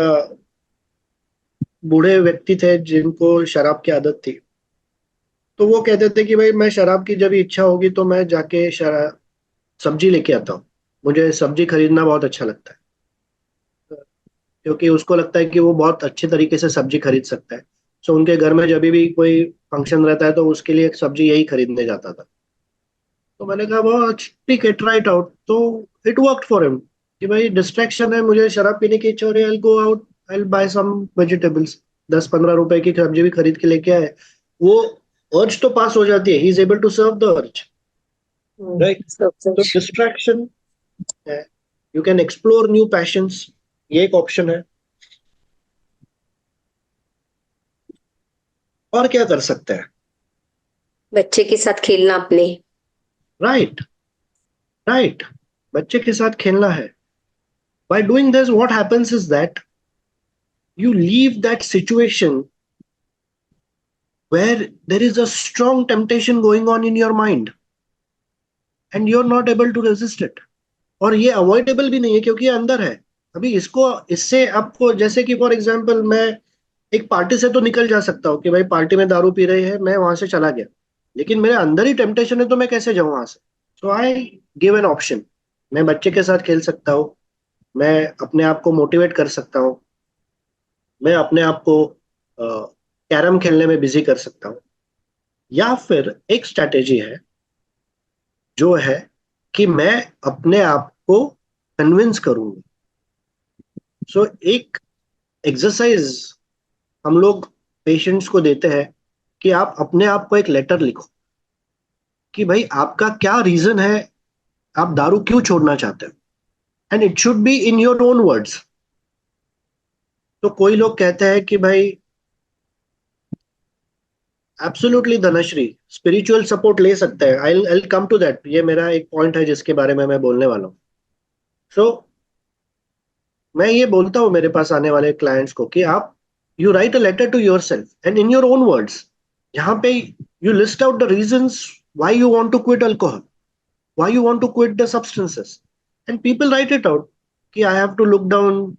बूढ़े व्यक्ति थे जिनको शराब की आदत थी. तो वो कहते थे कि भाई मैं शराब की जब इच्छा होगी तो मैं जाके सब्जी लेके आता हूँ, मुझे सब्जी खरीदना बहुत अच्छा लगता है, क्योंकि उसको लगता है कि वो बहुत अच्छे तरीके से सब्जी खरीद सकता है. सो उनके घर में जब भी कोई फंक्शन रहता है तो उसके लिए सब्जी यही खरीदने जाता था. तो मैंने कहा वो ठीक है, ट्राई इट आउट. तो इट वर्कड फॉर हिम कि भाई डिस्ट्रैक्शन है, मुझे शराब पीने की इच्छा हो रही है, आई गो आउट, आई बाय सम वेजिटेबल्स. 10-15 रुपए की सब्जी भी खरीद के लेके आए. वो अर्ज तो पास हो जाती है, he is able to serve the urge, right. तो डिस्ट्रैक्शन है. You can explore new passions, ये एक ऑप्शन है. और क्या कर सकते हैं? बच्चे के साथ खेलना अपने. Right, right. बच्चे के साथ खेलना है. By doing this, what happens is that you leave that situation where there is a strong temptation going on in your mind and you're not able to resist it. और ये avoidable भी नहीं है क्योंकि ये अंदर है. अभी इसको इससे आपको, जैसे कि फॉर एग्जांपल मैं एक पार्टी से तो निकल जा सकता हूँ कि भाई पार्टी में दारू पी रहे हैं, मैं वहां से चला गया, लेकिन मेरे अंदर ही टेम्पटेशन है तो मैं कैसे जाऊं वहां से? सो आई गिव एन ऑप्शन. मैं बच्चे के साथ खेल सकता हूँ, मैं अपने आप को मोटिवेट कर सकता हूँ, मैं अपने आप को कैरम खेलने में बिजी कर सकता हूँ. या फिर एक स्ट्रैटेजी है जो है कि मैं अपने आप को कन्विंस करूंगा. सो एक एक्सरसाइज हम लोग पेशेंट्स को देते हैं कि आप अपने आप को एक लेटर लिखो कि भाई आपका क्या रीजन है, आप दारू क्यों छोड़ना चाहते हो. And it should be in your own words. तो कोई लोग कहते हैं कि भाई एब्सोल्युटली धनश्री स्पिरिचुअल सपोर्ट ले सकते हैं. आई कम टू दैट. ये मेरा एक पॉइंट है जिसके बारे में मैं बोलने वाला हूँ. सो मैं ये बोलता हूँ मेरे पास आने वाले क्लाइंट्स को कि आप you write a letter to yourself and in your own words, जहाँ पे you list out the reasons why you want to quit alcohol, why you want to quit the substances, and people write it out कि I have to look down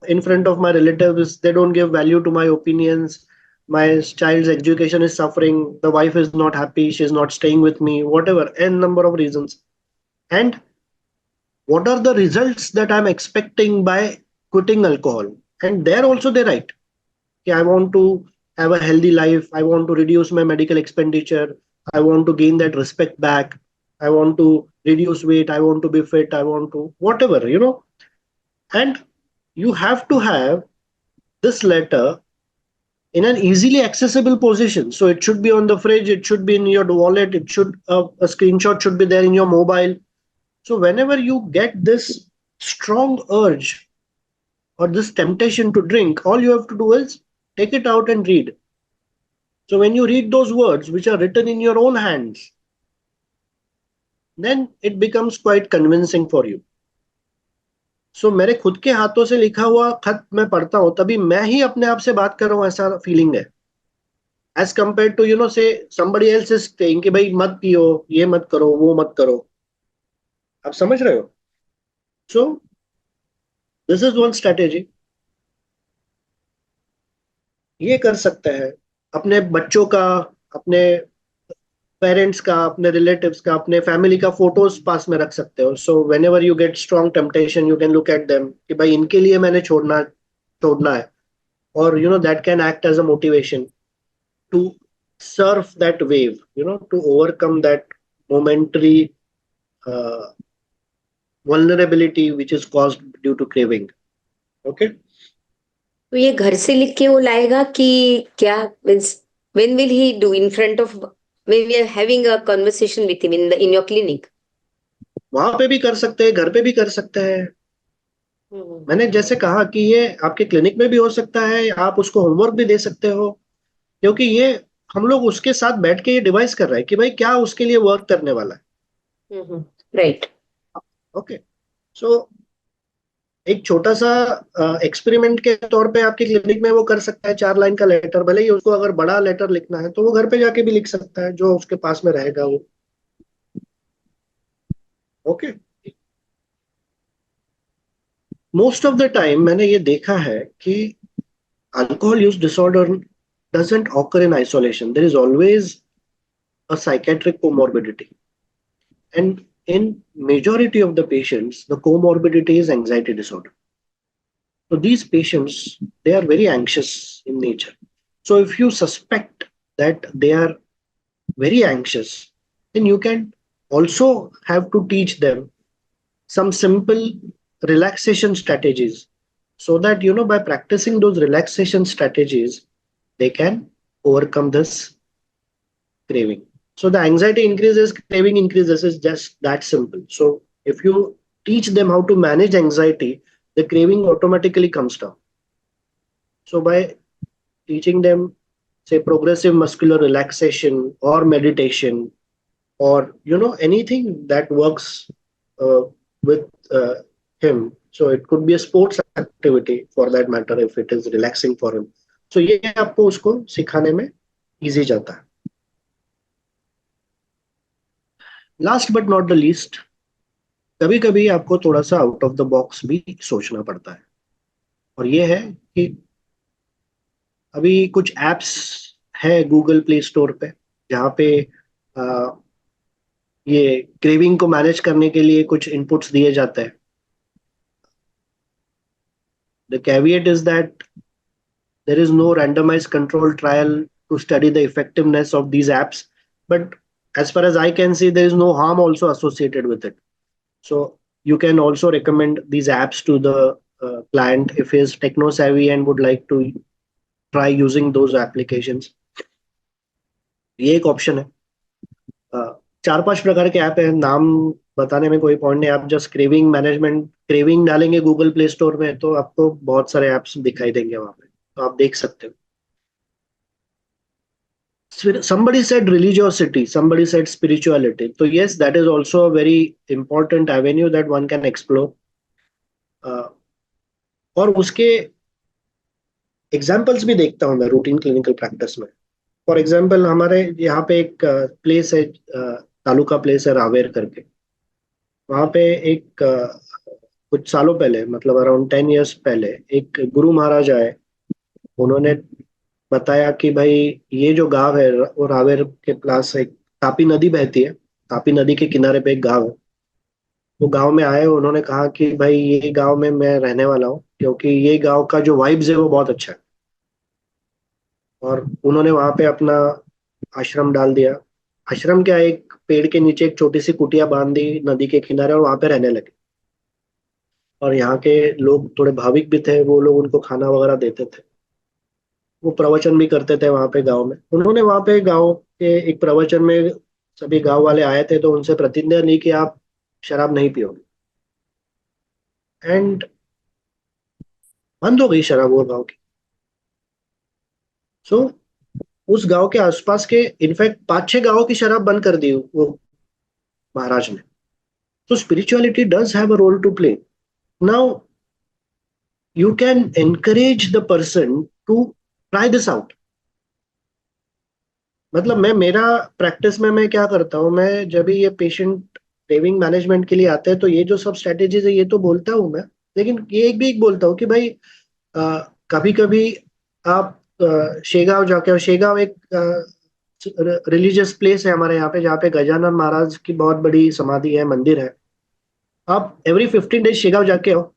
in front of my relatives, they don't give value to my opinions, my child's education is suffering, the wife is not happy, she is not staying with me, whatever, n number of reasons. And what are the results that I'm expecting by quitting alcohol? And there also they write, I want to have a healthy life, I want to reduce my medical expenditure, I want to gain that respect back, I want to reduce weight, I want to be fit, I want to whatever, and you have to have this letter in an easily accessible position. So it should be on the fridge, it should be in your wallet, it should a screenshot should be there in your mobile. So whenever you get this strong urge or this temptation to drink, all you have to do is take it out and read. So when you read those words which are written in your own hands, then it becomes quite convincing for you. So मेरे खुद के हाथों से लिखा हुआ खत मैं पढ़ता हूं, तभी मैं ही अपने आप से बात कर रहा हूं, ऐसा फीलिंग है, एज कंपेयर टू से somebody else is saying कि भाई मत पियो, ये मत करो, वो मत करो. आप समझ रहे हो? So this is one strategy. ये कर सकते हैं. अपने बच्चों का, अपने पेरेंट्स का, अपने रिलेटिव्स का, अपने फैमिली का फोटोज पास में रख सकते हो. So whenever you get strong temptation, you can look at them कि भाई इनके लिए मैंने छोड़ना है. और that can act as a motivation to surf that wave, to overcome that momentary vulnerability which is caused due to craving. Okay. तो ये घर से लिख के वो लाएगा कि क्या? Means when will he do in front of, when we are having a conversation with him in your clinic? वहां पे भी कर सकते हैं, घर पे भी कर सकते हैं. मैंने जैसे कहा कि ये आपके क्लिनिक में भी हो सकता है, आप उसको होमवर्क भी दे सकते हो, क्योंकि ये हम लोग उसके साथ बैठ के ये डिवाइस कर रहे हैं कि भाई क्या उसके लिए वर्क करने वाला है. राइट. ओके. सो एक छोटा सा एक्सपेरिमेंट के तौर पे आपके क्लिनिक में वो कर सकता है 4 लाइन का लेटर. भले ही उसको अगर बड़ा लेटर लिखना है तो वो घर पे जाके भी लिख सकता है, जो उसके पास में रहेगा वो. Okay. Most of the time मैंने ये देखा है कि alcohol use disorder doesn't occur in isolation. There is always a psychiatric comorbidity, and in majority of the patients the comorbidity is anxiety disorder. So these patients, they are very anxious in nature. So if you suspect that they are very anxious, then you can also have to teach them some simple relaxation strategies, so that by practicing those relaxation strategies they can overcome this craving. So the anxiety increases, craving increases, is just that simple. So if you teach them how to manage anxiety, the craving automatically comes down. So by teaching them, say, progressive muscular relaxation or meditation, or anything that works with him. So it could be a sports activity for that matter, if it is relaxing for him. So ये आपको उसको सिखाने में easy जाता है. Last but not the least, कभी कभी आपको थोड़ा सा आउट ऑफ द बॉक्स भी सोचना पड़ता है. और ये है कि अभी कुछ एप्स है गूगल प्ले स्टोर पे, जहाँ पे ये क्रेविंग को मैनेज करने के लिए कुछ इनपुट्स दिए जाते हैं. The caveat is that there is no randomized control trial to study the effectiveness of these apps, but as far as I can see, there is no harm also associated with it. So you can also recommend these apps to the client if he is techno savvy and would like to try using those applications. ये एक option है. 4-5 प्रकार के app है, नाम बताने में कोई पॉइंट नहीं. आप जस्ट क्रेविंग मैनेजमेंट, क्रेविंग डालेंगे गूगल प्ले स्टोर में तो आपको बहुत सारे ऐप्स दिखाई देंगे वहां पे, तो आप देख सकते हो. Somebody said religiosity, somebody said spirituality. So yes, that is also a very important avenue that one can explore. और उसके एग्जाम्पल्स भी देखता हूँ मैं रूटीन क्लिनिकल प्रैक्टिस में. फॉर एग्जाम्पल, हमारे यहाँ पे एक प्लेस है, तालुका प्लेस है रावेर करके. वहाँ पे एक कुछ सालों पहले, मतलब अराउंड 10 years पहले, एक गुरु महाराज आए. उन्होंने बताया कि भाई ये जो गांव है वो रावेर के पास एक तापी नदी बहती है, तापी नदी के किनारे पे एक गांव है. वो गांव में आए, उन्होंने कहा कि भाई ये गांव में मैं रहने वाला हूँ, क्योंकि ये गांव का जो वाइब्स है वो बहुत अच्छा है. और उन्होंने वहां पे अपना आश्रम डाल दिया. आश्रम क्या, एक पेड़ के नीचे एक छोटी सी कुटिया बांध दी नदी के किनारे और वहां पे रहने लगे। और यहाँ के लोग थोड़े भाविक भी थे, वो लोग उनको खाना वगैरह देते थे। वो प्रवचन भी करते थे वहां पे गांव में। उन्होंने वहां पे गांव के एक प्रवचन में सभी गांव वाले आए थे, तो उनसे प्रतिज्ञा ली कि आप शराब नहीं पियोगे। एंड बंद हो गई शराब वो गांव की। सो उस गांव के आसपास के इनफैक्ट 5-6 गांवों की शराब बंद कर दी वो महाराज ने। So spirituality does have a role to play. Now you can encourage the person to try this out. मतलब मैं मेरा प्रैक्टिस में मैं क्या करता हूँ, मैं जब भी ये पेशेंट क्रेविंग मैनेजमेंट के लिए आते हैं तो ये जो सब स्ट्रेटेजीज है ये तो बोलता हूँ मैं। लेकिन ये एक भी एक बोलता हूँ कि भाई कभी कभी आप शेगांव जाके, और शेगांव एक रिलीजियस प्लेस है हमारे यहाँ पे, जहाँ पे गजानन महाराज की बहुत बड़ी समाधि है, मंदिर है। आप एवरी 15 डेज शेगांव जाके आओ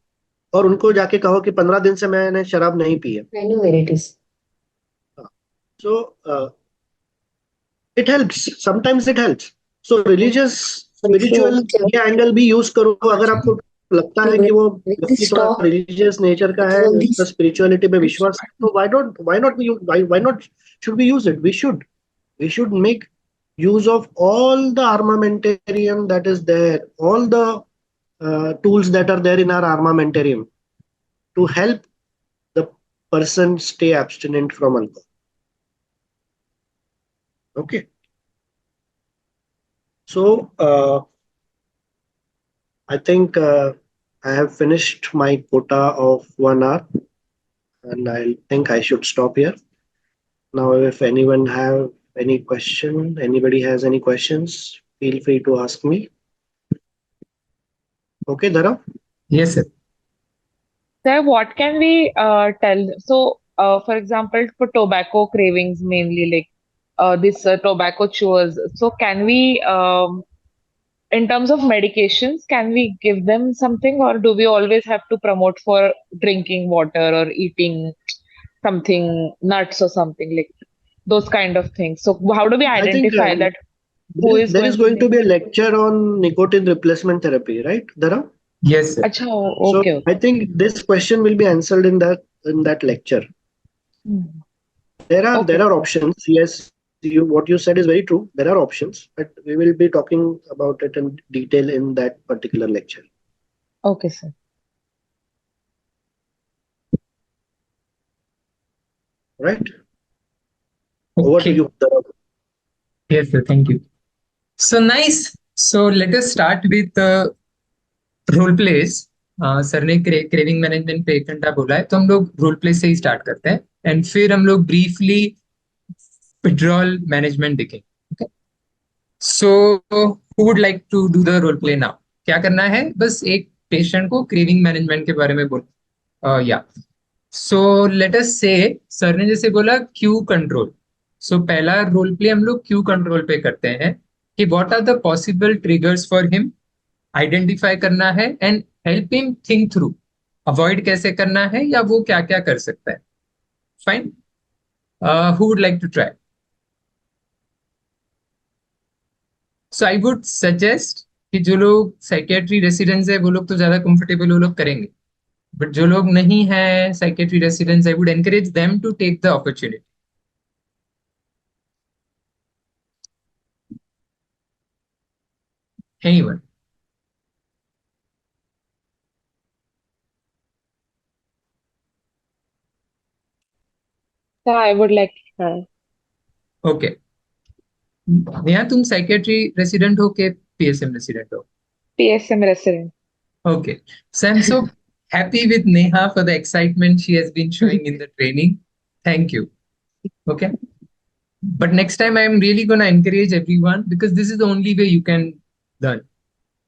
और उनको जाके कहो कि 15 दिन से मैंने शराब नहीं पी है। I know where it is. So it helps. Sometimes it helps. So religious, spiritual ये एंगल भी यूज करो अगर आपको लगता है कि वो व्यक्ति थोड़ा रिलीजियस नेचर का है, उसका स्पिरिचुअलिटी पे विश्वास है, तो why not should we use it? We should make use of all the armamentarium that is there, all the tools that are there in our armamentarium to help the person stay abstinent from alcohol. Okay. So I think I have finished my quota of 1 hour, and I think I should stop here. Now, if anyone have any question, anybody has any questions, feel free to ask me. Okay, Dhara? Yes, sir. Sir, what can we tell? So, for example, for tobacco cravings mainly, like this tobacco chewers. So, can we, in terms of medications, can we give them something, or do we always have to promote for drinking water or eating something, nuts or something like those kind of things? So, how do we I think identify that who is there is going to need? be a lecture on nicotine replacement therapy, right, Dhara? Yes, sir. Acha, So okay. I think this question will be answered in that lecture. Hmm. There Okay. are options. Yes, what you said is very true. There are options, but we will be talking about it in detail in that particular lecture. Okay, sir. Right? Over to Okay. you, Dhara. Yes, sir. Thank you. So nice. So let us start with role plays. Sir ने craving management पे 1 घंटा बोला है, तो हम लोग role play से ही start करते हैं, एंड फिर हम लोग ब्रीफली विड्रॉल मैनेजमेंट देखेंगे। Okay, so who would like to do the role play now? क्या करना है, बस एक पेशेंट को क्रेविंग मैनेजमेंट के बारे में बोल या सो लेट अस से सर ने जैसे बोला क्यू कंट्रोल। सो पहला रोल प्ले हम लोग क्यू कंट्रोल पे करते हैं कि what are the possible triggers for him, identify करना है and help him think through, avoid कैसे करना है या वो क्या क्या कर सकता है। Fine, who would like to try? So I would suggest कि जो लोग साइकेट्री रेसिडेंट्स है वो लोग तो ज्यादा कंफर्टेबल वो लोग करेंगे, बट जो लोग नहीं है psychiatry residents, I would encourage them to take the opportunity. Anyone? So I would like to try. Okay. Neha, तुम साइकेट्री रेसिडेंट हो के पीएसएम रेसिडेंट हो? PSM resident. Okay. So I'm so happy with Neha for the excitement she has been showing in the training. Thank you. Okay. But next time I am really going to encourage everyone because this is the only way you can learn.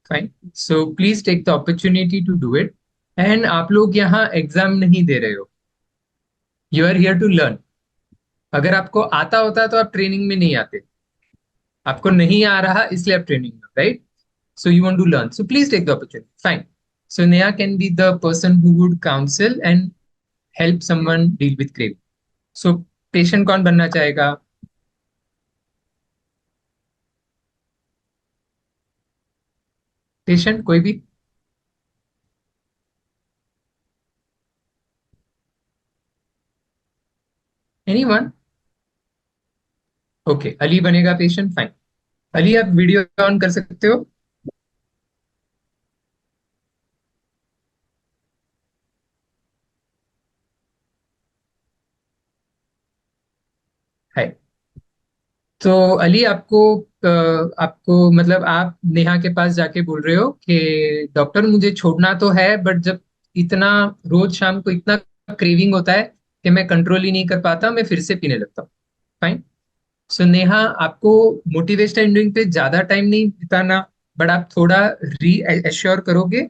Fine. So please take the opportunity to do it. And आप लोग यहाँ exam नहीं दे रहे हो. You are here to learn. अगर आपको आता होता तो आप ट्रेनिंग में नहीं आते. आपको नहीं आ रहा इसलिए आप ट्रेनिंग में, right? So you want to learn. So please take the opportunity. Fine. So Neha can be the person who would counsel and help someone deal with craving. So patient कौन बनना चाहेगा? पेशेंट कोई भी? Anyone? Okay, Ali बनेगा patient, fine. Ali आप video on कर सकते हो? है। तो अली आपको मतलब आप नेहा के पास जाके बोल रहे हो कि डॉक्टर मुझे छोड़ना तो है, बट जब इतना रोज शाम को इतना क्रेविंग होता है कि मैं कंट्रोल ही नहीं कर पाता, मैं फिर से पीने लगता हूँ। फाइन। सो नेहा, आपको मोटिवेशन एंडिंग पे ज्यादा टाइम नहीं बिताना, बट आप थोड़ा री एश्योर करोगे,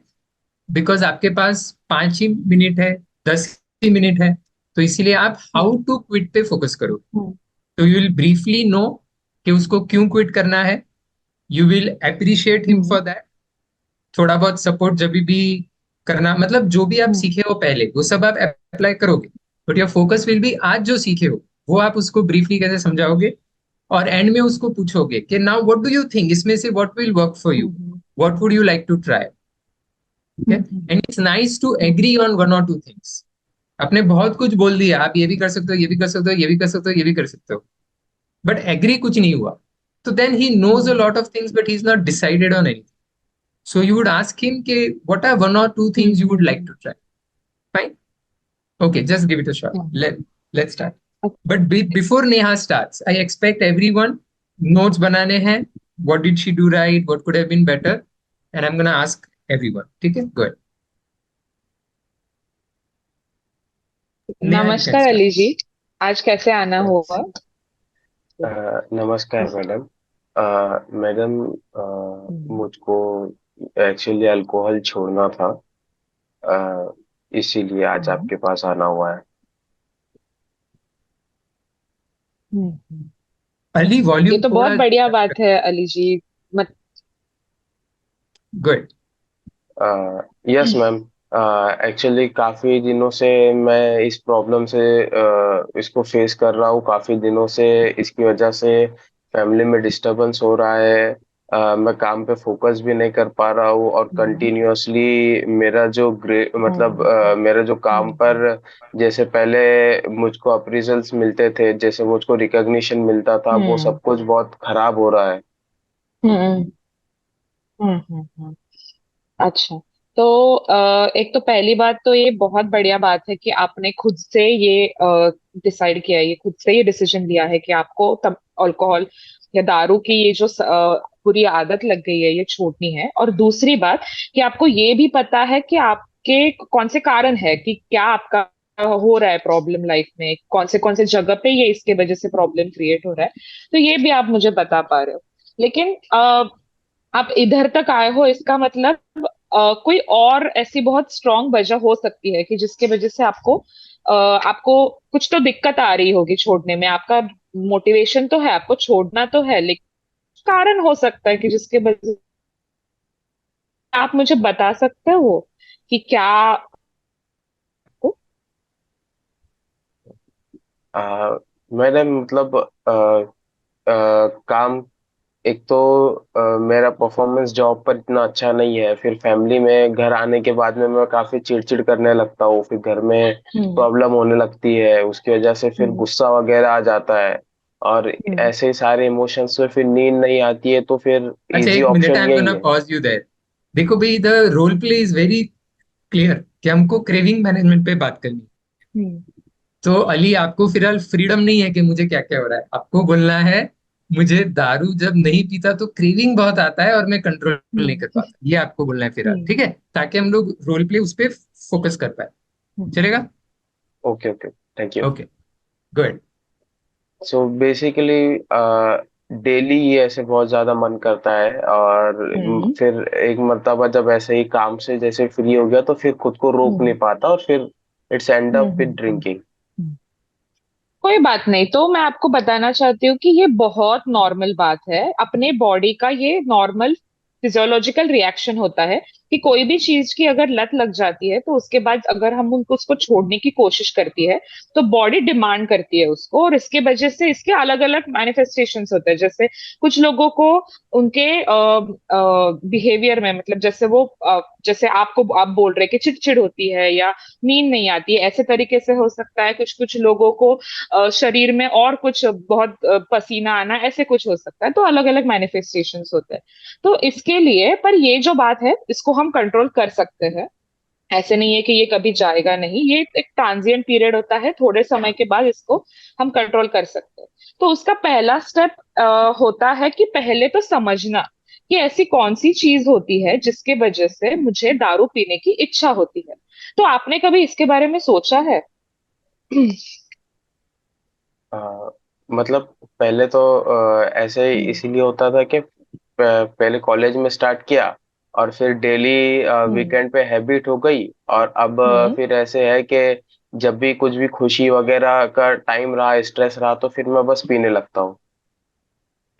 बिकॉज आपके पास 5 ही मिनट है, 10 ही मिनट है, तो इसीलिए आप हाउ टू क्विट पे फोकस करो। तो यू विल ब्रीफली नो कि उसको क्यों क्विट करना है। You will appreciate him for that. थोड़ा बहुत सपोर्ट जब भी करना, मतलब जो भी आप सीखे हो पहले वो सब आप अप्लाई करोगे, but your focus will be आज जो सीखे हो वो आप उसको ब्रीफली कैसे समझाओगे, और एंड में उसको पूछोगे कि now what do you think, इसमें से what will work for you, what would you like to try. And it's nice to agree on 1 or 2 things. आपने बहुत कुछ बोल दिया, आप ये भी कर सकते हो, ये भी कर सकते हो, ये भी कर सकते हो, ये भी कर सकते हो, बट एग्री कुछ नहीं हुआ। तो then he knows a lot of things but he is not decided on anything. So you would ask him, ke, what are 1 or 2 things you would like to try? Fine. Okay, just give it a shot. Let's start. But before Neha starts, I expect everyone notes banane hain. What did she do right? What could have been better? And I'm gonna ask everyone. Okay, good. Neha, you can नमस्कार start. Ali जी, आज कैसे आना हुआ? नमस्कार madam. Madam, मुझको actually alcohol छोड़ना था, इसीलिए आज आपके पास आना हुआ है। Ali, ये volume तो बहुत थोड़ा बढ़िया बात है अली जी। मत good. Yes ma'am. एक्चुअली काफी दिनों से मैं इस प्रॉब्लम से इसको फेस कर रहा हूँ काफी दिनों से। इसकी वजह से फैमिली में डिस्टरबेंस हो रहा है। मैं काम पे फोकस भी नहीं कर पा रहा हूँ और कंटिन्यूअसली मेरा जो मतलब मेरा जो काम पर जैसे पहले मुझको अप्रीजल्स मिलते थे, जैसे मुझको रिकॉग्निशन मिलता था, वो सब कुछ बहुत खराब हो रहा है। हम्म अच्छा। तो एक तो पहली बात तो ये बहुत बढ़िया बात है कि आपने खुद से ये डिसाइड किया है, ये खुद से ये डिसीजन लिया है कि आपको तब अल्कोहल या दारू की ये जो बुरी आदत लग गई है ये छोड़नी है। और दूसरी बात कि आपको ये भी पता है कि आपके कौन से कारण है, कि क्या आपका हो रहा है प्रॉब्लम लाइफ में, कौन से जगह पे ये इसके वजह से प्रॉब्लम क्रिएट हो रहा है, तो ये भी आप मुझे बता पा रहे हो। लेकिन आप इधर तक आए हो, इसका मतलब कोई और ऐसी बहुत स्ट्रांग वजह हो सकती है कि जिसके वजह से आपको कुछ तो दिक्कत आ रही होगी छोड़ने में। आपका मोटिवेशन तो है, आपको छोड़ना तो है, लेकिन कारण हो सकता है कि जिसके वजह आप मुझे बता सकते हो कि क्या। मैडम मतलब काम, एक तो मेरा परफॉर्मेंस जॉब पर इतना अच्छा नहीं है, फिर फैमिली में घर आने के बाद में मैं काफी चिड़चिड़ करने लगता हूँ, फिर घर में प्रॉब्लम होने लगती है, उसकी वजह से फिर गुस्सा वगैरह आ जाता है, और ऐसे ही सारे इमोशंस में फिर नींद नहीं आती है, तो फिर अच्छा, easy 1 minute, I option am यही गोना है। Pause you there. देखो भाई, the role play is very clear कि हमको क्रेविंग मैनेजमेंट पे बात करनी है। तो अली, आपको फिलहाल फ्रीडम नहीं है कि मुझे क्या क्या हो रहा है। आपको बोलना है मुझे दारू जब नहीं पीता तो क्रेविंग बहुत आता है और मैं कंट्रोल नहीं कर पाता, ये आपको बोलना है फिलहाल, ठीक है? ताकि हम लोग रोल प्ले उस पर फोकस कर पाए। चलेगा? Okay okay, thank you. Okay, good. So basically daily ये ऐसे बहुत ज्यादा मन करता है, और फिर एक मर्तबा जब ऐसे ही काम से जैसे फ्री हो गया तो फिर खुद को रोक नहीं पाता, और फिर it's and up with drinking. कोई बात नहीं, तो मैं आपको बताना चाहती हूँ कि ये बहुत नॉर्मल बात है, अपने बॉडी का ये नॉर्मल फिजियोलॉजिकल रिएक्शन होता है कि कोई भी चीज की अगर लत लग जाती है तो उसके बाद अगर हम उनको उसको छोड़ने की कोशिश करती है तो बॉडी डिमांड करती है उसको, और इसके वजह से इसके अलग अलग मैनिफेस्टेशंस होते हैं। जैसे कुछ लोगों को उनके बिहेवियर में, मतलब जैसे वो जैसे आप बोल रहे कि चिड़चिड़ होती है या नींद नहीं आती है, ऐसे तरीके से हो सकता है। कुछ कुछ लोगों को शरीर में और कुछ बहुत पसीना आना, ऐसे कुछ हो सकता है। तो अलग अलग मैनिफेस्टेशंस होते हैं। तो इसके लिए, पर ये जो बात है इसको हम कंट्रोल कर सकते हैं। ऐसे नहीं है कि ये कभी जाएगा नहीं, ये एक ट्रांजिएंट पीरियड होता है, थोड़े समय के बाद इसको हम कंट्रोल कर सकते हैं। तो उसका पहला स्टेप होता है कि पहले तो समझना कि ऐसी कौन सी चीज होती है जिसके वजह से मुझे दारू पीने की इच्छा होती है। तो आपने कभी इसके बारे में सोचा है? अ, मतलब पहले तो ऐसे ही इसीलिए होता था कि पहले कॉलेज में स्टार्ट किया और फिर डेली हम्म। वीकेंड पे हैबिट हो गई, और अब हम्म। फिर ऐसे है कि जब भी कुछ भी खुशी वगैरह का टाइम रहा, स्ट्रेस रहा, तो फिर मैं बस पीने लगता हूँ।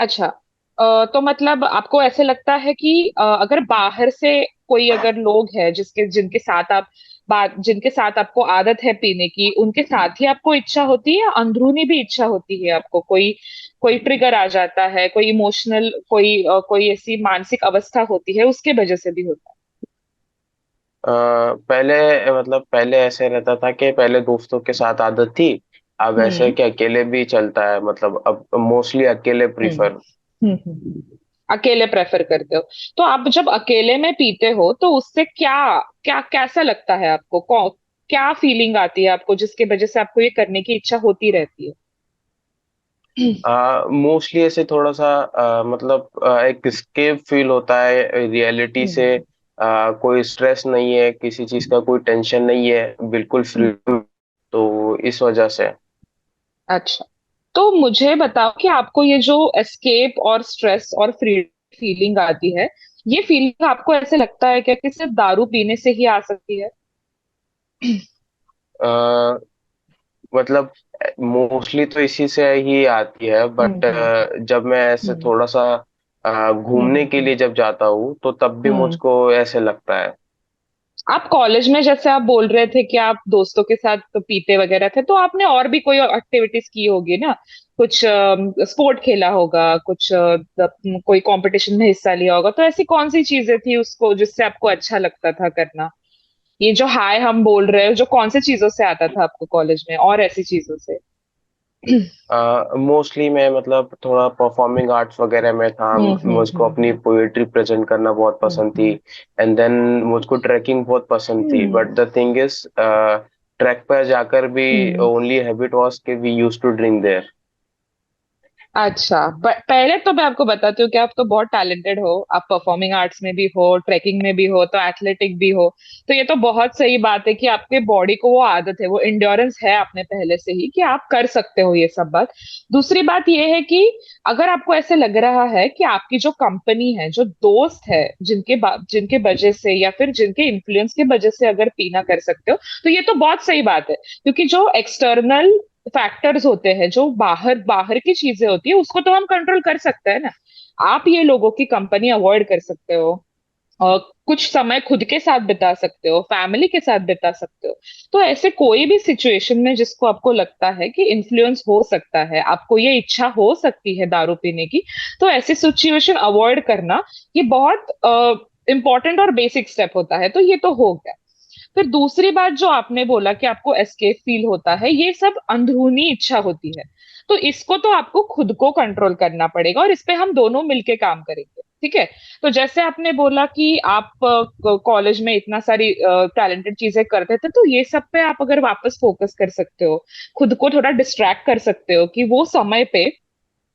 अच्छा। तो मतलब आपको ऐसे लगता है कि अगर बाहर से कोई अगर लोग है जिसके जिनके साथ आप बात जिनके साथ आपको आदत है पीने की, उनके साथ ही आपको इच्छा होती है या अंदरूनी भी इच्छा होती है आपको? कोई कोई ट्रिगर आ जाता है, कोई इमोशनल, कोई ऐसी मानसिक अवस्था होती है, उसके वजह से भी होता पहले मतलब पहले ऐसे रहता था कि पहले दोस्तों के साथ आदत थी। अब है? ऐसे कि अकेले भी चलता है, मतलब अब मोस्टली अकेले हम्म। प्रीफर। अकेले प्रेफर करते हो? तो आप जब अकेले में पीते हो तो उससे क्या क्या कैसा लगता है आपको? क्या फीलिंग आती है आपको जिसकी वजह से आपको ये करने की इच्छा होती रहती है? मोस्टली ऐसे थोड़ा सा मतलब एक स्केप फील होता है रियलिटी से। हम्म। कोई स्ट्रेस नहीं है, किसी चीज का कोई टेंशन नहीं है, बिल्कुल फ्री। हम्म। तो इस वजह से। अच्छा। तो मुझे बताओ कि आपको ये जो एस्केप और स्ट्रेस और फ्री फीलिंग आती है, ये फीलिंग आपको ऐसे लगता है क्या कि सिर्फ दारू पीने से ही आ सकती है? अ, मतलब मोस्टली तो इसी से ही आती है, बट हम्म। जब मैं ऐसे हम्म। थोड़ा सा घूमने के हम्म। लिए जब जाता हूँ तो तब भी हम्म। मुझको ऐसे लगता है। आप कॉलेज में जैसे आप बोल रहे थे कि आप दोस्तों के साथ तो पीते वगैरह थे, तो आपने और भी कोई एक्टिविटीज की होगी ना? कुछ स्पोर्ट खेला होगा, कुछ कोई कंपटीशन में हिस्सा लिया होगा। तो ऐसी कौन सी चीजें थी उसको जिससे आपको अच्छा लगता था करना? ये जो हाय हम बोल रहे हैं, जो कौन से चीजों से आता था आपको कॉलेज में, और ऐसी चीजों से? मोस्टली मैं मतलब थोड़ा परफॉर्मिंग आर्ट्स वगैरह में था। मुझको अपनी पोएट्री प्रेजेंट करना बहुत पसंद थी। हम्म। एंड देन मुझको ट्रैकिंग बहुत पसंद थी, hmm. But the thing is trek पर जाकर भी हम्म। ओनली हैबिट वाज कि we used to drink there. अच्छा, पहले तो मैं आपको बताती हूँ कि आप तो बहुत टैलेंटेड हो। आप परफॉर्मिंग आर्ट्स में भी हो, ट्रैकिंग में भी हो, तो एथलेटिक भी हो। तो ये तो बहुत सही बात है कि आपके बॉडी को वो आदत है, वो इंड्योरेंस है आपने पहले से ही, कि आप कर सकते हो ये सब बात। दूसरी बात ये है कि अगर आपको ऐसे लग रहा है कि आपकी जो कंपनी है, जो दोस्त है, जिनके वजह से या फिर जिनके इन्फ्लुएंस की वजह से अगर पीना कर सकते हो, तो ये तो बहुत सही बात है। क्योंकि जो एक्सटर्नल फैक्टर्स होते हैं, जो बाहर बाहर की चीजें होती है, उसको तो हम कंट्रोल कर सकते हैं ना। आप ये लोगों की कंपनी अवॉइड कर सकते हो, और कुछ समय खुद के साथ बिता सकते हो, फैमिली के साथ बिता सकते हो। तो ऐसे कोई भी सिचुएशन में जिसको आपको लगता है कि इन्फ्लुएंस हो सकता है, आपको ये इच्छा हो सकती है दारू पीने की, तो ऐसी सिचुएशन अवॉइड करना, ये बहुत इंपॉर्टेंट और बेसिक स्टेप होता है। तो ये तो हो गया। फिर दूसरी बात जो आपने बोला कि आपको एस्केप फील होता है, ये सब अंदरूनी इच्छा होती है। तो इसको तो आपको खुद को कंट्रोल करना पड़ेगा, और इस पे हम दोनों मिलके काम करेंगे, ठीक है? तो जैसे आपने बोला कि आप कॉलेज में इतना सारी टैलेंटेड चीजें करते थे, तो ये सब पे आप अगर वापस फोकस कर सकते हो, खुद को थोड़ा डिस्ट्रैक्ट कर सकते हो, कि वो समय पे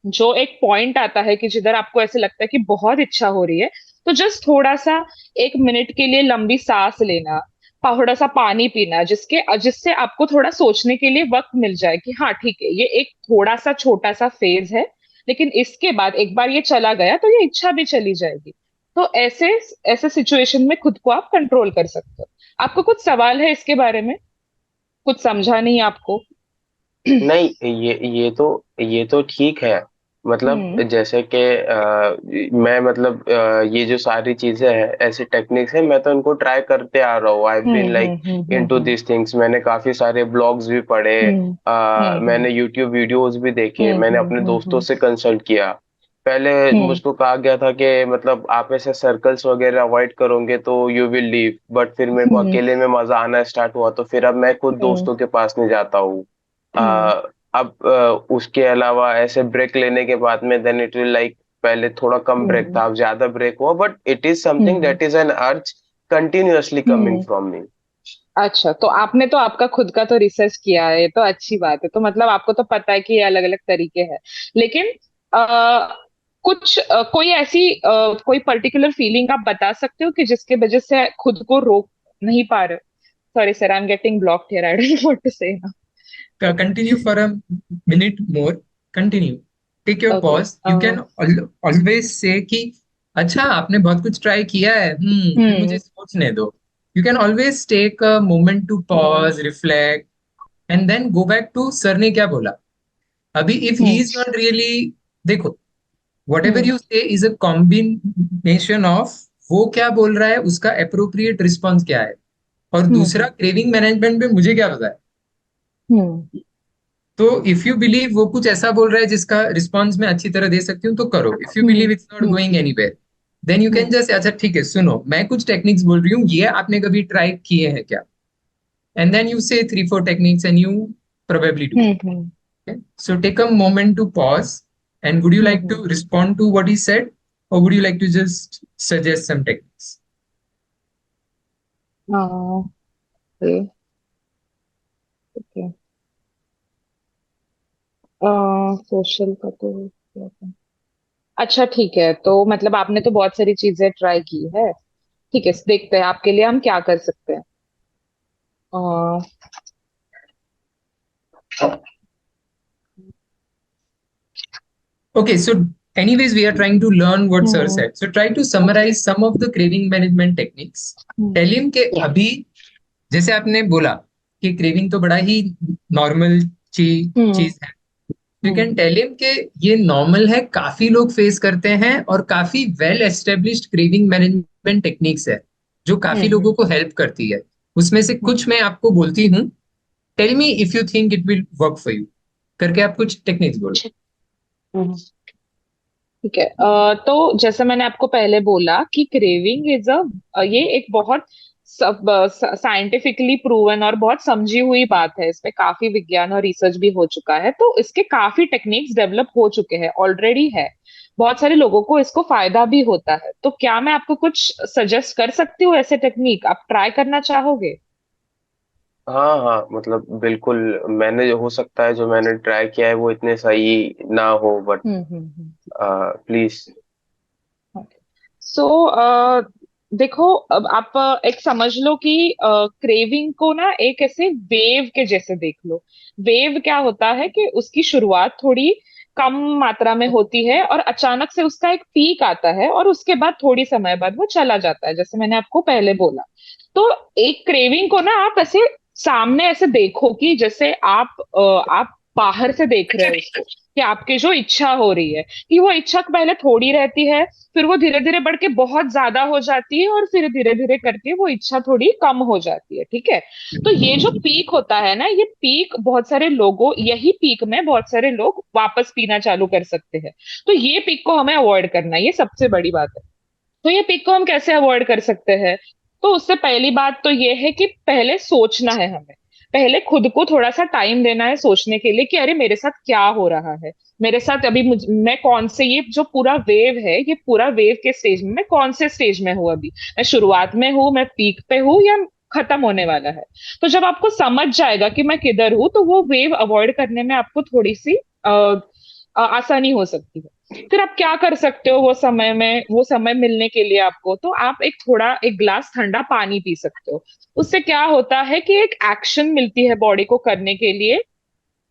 जो एक पॉइंट आता है कि जिधर आपको ऐसे लगता है कि बहुत इच्छा हो रही है, तो जस्ट थोड़ा सा 1 मिनट के लिए लंबी सांस लेना, थोड़ा सा पानी पीना, जिससे आपको थोड़ा सोचने के लिए वक्त मिल जाए कि हाँ ठीक है, ये एक थोड़ा सा छोटा सा फेज है, लेकिन इसके बाद एक बार ये चला गया तो ये इच्छा भी चली जाएगी। तो ऐसे ऐसे सिचुएशन में खुद को आप कंट्रोल कर सकते हो। आपको कुछ सवाल है इसके बारे में? कुछ समझा नहीं आपको? नहीं, ये तो ठीक है, मतलब जैसे कि मैं मतलब ये जो सारी चीजें हैं, ऐसी टेक्निक्स है, मैं तो इनको ट्राई करते आ रहा हूँ। I been like into this things. मैंने काफी सारे ब्लॉग्स भी पढ़े, मैंने यूट्यूब वीडियोस भी देखे, मैंने अपने दोस्तों से कंसल्ट किया। पहले मुझको कहा गया था कि मतलब आप ऐसे सर्कल्स वगैरह अवॉइड करोगे तो यू विल लीव, बट फिर मेरे को अकेले में मजा आना स्टार्ट हुआ, तो फिर अब मैं खुद दोस्तों के पास नहीं जाता हूँ। अब उसके अलावा ऐसे ब्रेक लेने के बाद में देन इट विल लाइक, पहले थोड़ा कम ब्रेक था, अब ज्यादा ब्रेक हुआ, but it is something that is an अर्ज कंटिन्यूअसली कमिंग फ्रॉम मी। अच्छा, तो आपने तो आपका खुद का तो रिसर्च किया है, ये तो अच्छी बात है। तो मतलब आपको तो पता है कि ये अलग अलग तरीके हैं। लेकिन कुछ कोई ऐसी कोई पर्टिकुलर फीलिंग आप बता सकते हो कि जिसके वजह से खुद को रोक नहीं पा रहे? Sorry sir, I am getting blocked here, I don't know what to say now. Continue for a minute more. Continue. Take your okay. pause. You can always say कि अच्छा आपने बहुत कुछ ट्राई किया है, फिर मुझे सोचने दो. You can always take a moment to pause, reflect, and then go back to sir ने क्या बोला. अभी if he is not really, देखो, whatever you say is a combination of वो क्या बोल रहा है, उसका appropriate response क्या है, और दूसरा क्रेविंग मैनेजमेंट में मुझे क्या पता है. तो इफ यू बिलीव वो कुछ ऐसा बोल रहा है जिसका रिस्पॉन्स मैं अच्छी तरह दे सकती हूँ तो करो. If you believe it's not going anywhere, then you can just, अच्छा ठीक है सुनो, मैं कुछ टेक्निक्स बोल रही हूँ, ये आपने कभी ट्राई किए हैं क्या, एंड देन यू से 3-4 techniques and you probably do. Okay? So take a moment to pause, and would you like to respond to what he said, or would you like to just suggest some techniques? Okay, okay. Social का तो क्या था? अच्छा ठीक है, तो मतलब आपने तो बहुत सारी चीजें ट्राई की है। ठीक है, देखते हैं आपके लिए हम क्या कर सकते हैं। अ, Okay, so anyways, we are trying to learn what sir said. So try to summarize some of the craving management techniques. Tell him कि अभी जैसे आपने बोला कि क्रेविंग तो बड़ा ही नॉर्मल चीज है. यू कैन टेल हिम कि ये नॉर्मल है, काफी लोग फेस करते हैं, और काफी well established craving management techniques है जो काफी लोगों को हेल्प करती है. उसमें से कुछ मैं आपको बोलती हूँ. Tell me if you think it will work for you, करके आप कुछ टेक्निक्स बोलो. ठीक है। तो जैसे मैंने आपको पहले बोला कि क्रेविंग इज ये एक बहुत साइंटिफिकली प्रूवन और बहुत समझी हुई बात है। इस पे काफी विज्ञान और रिसर्च भी हो चुका है, तो इसके काफी टेक्निक्स डेवलप हो चुके हैं, ऑलरेडी है। बहुत सारे लोगों को इसको फायदा भी होता है। तो क्या मैं आपको कुछ सजेस्ट कर सकती हूँ ऐसे टेक्निक, आप ट्राई करना चाहोगे? हाँ हाँ, मतलब बिल्कुल। मैंने हो सकता है जो मैंने ट्राई किया है वो इतने सही ना हो, बट प्लीज। सो देखो, अब आप एक समझ लो कि क्रेविंग को ना एक ऐसे वेव के जैसे देख लो। वेव क्या होता है कि उसकी शुरुआत थोड़ी कम मात्रा में होती है और अचानक से उसका एक पीक आता है, और उसके बाद थोड़ी समय बाद वो चला जाता है, जैसे मैंने आपको पहले बोला। तो एक क्रेविंग को ना आप ऐसे सामने ऐसे देखो कि जैसे आप बाहर से देख रहे हो उसको, कि आपकी जो इच्छा हो रही है, कि वो इच्छा पहले थोड़ी रहती है, फिर वो धीरे धीरे बढ़ के बहुत ज्यादा हो जाती है, और फिर धीरे धीरे करके वो इच्छा थोड़ी कम हो जाती है। ठीक है। तो ये जो पीक होता है ना, ये पीक बहुत सारे लोगों, यही पीक में बहुत सारे लोग वापस पीना चालू कर सकते हैं। तो ये पीक को हमें अवॉइड करना है, ये सबसे बड़ी बात है। तो ये पीक को हम कैसे अवॉइड कर सकते हैं? तो उससे पहली बात तो ये है कि पहले सोचना है हमें। पहले खुद को थोड़ा सा टाइम देना है सोचने के लिए कि अरे मेरे साथ क्या हो रहा है, मेरे साथ अभी मैं कौन से, ये जो पूरा वेव है, ये पूरा वेव के स्टेज में, मैं कौन से स्टेज में हूँ अभी, मैं शुरुआत में हूँ, मैं पीक पे हूँ, या खत्म होने वाला है। तो जब आपको समझ जाएगा कि मैं किधर हूँ, तो वो वेव अवॉइड करने में आपको थोड़ी सी आसानी हो सकती है। फिर आप क्या कर सकते हो वो समय में, वो समय मिलने के लिए आपको, तो आप एक गिलास ठंडा पानी पी सकते हो। उससे क्या होता है कि एक एक्शन मिलती है बॉडी को करने के लिए,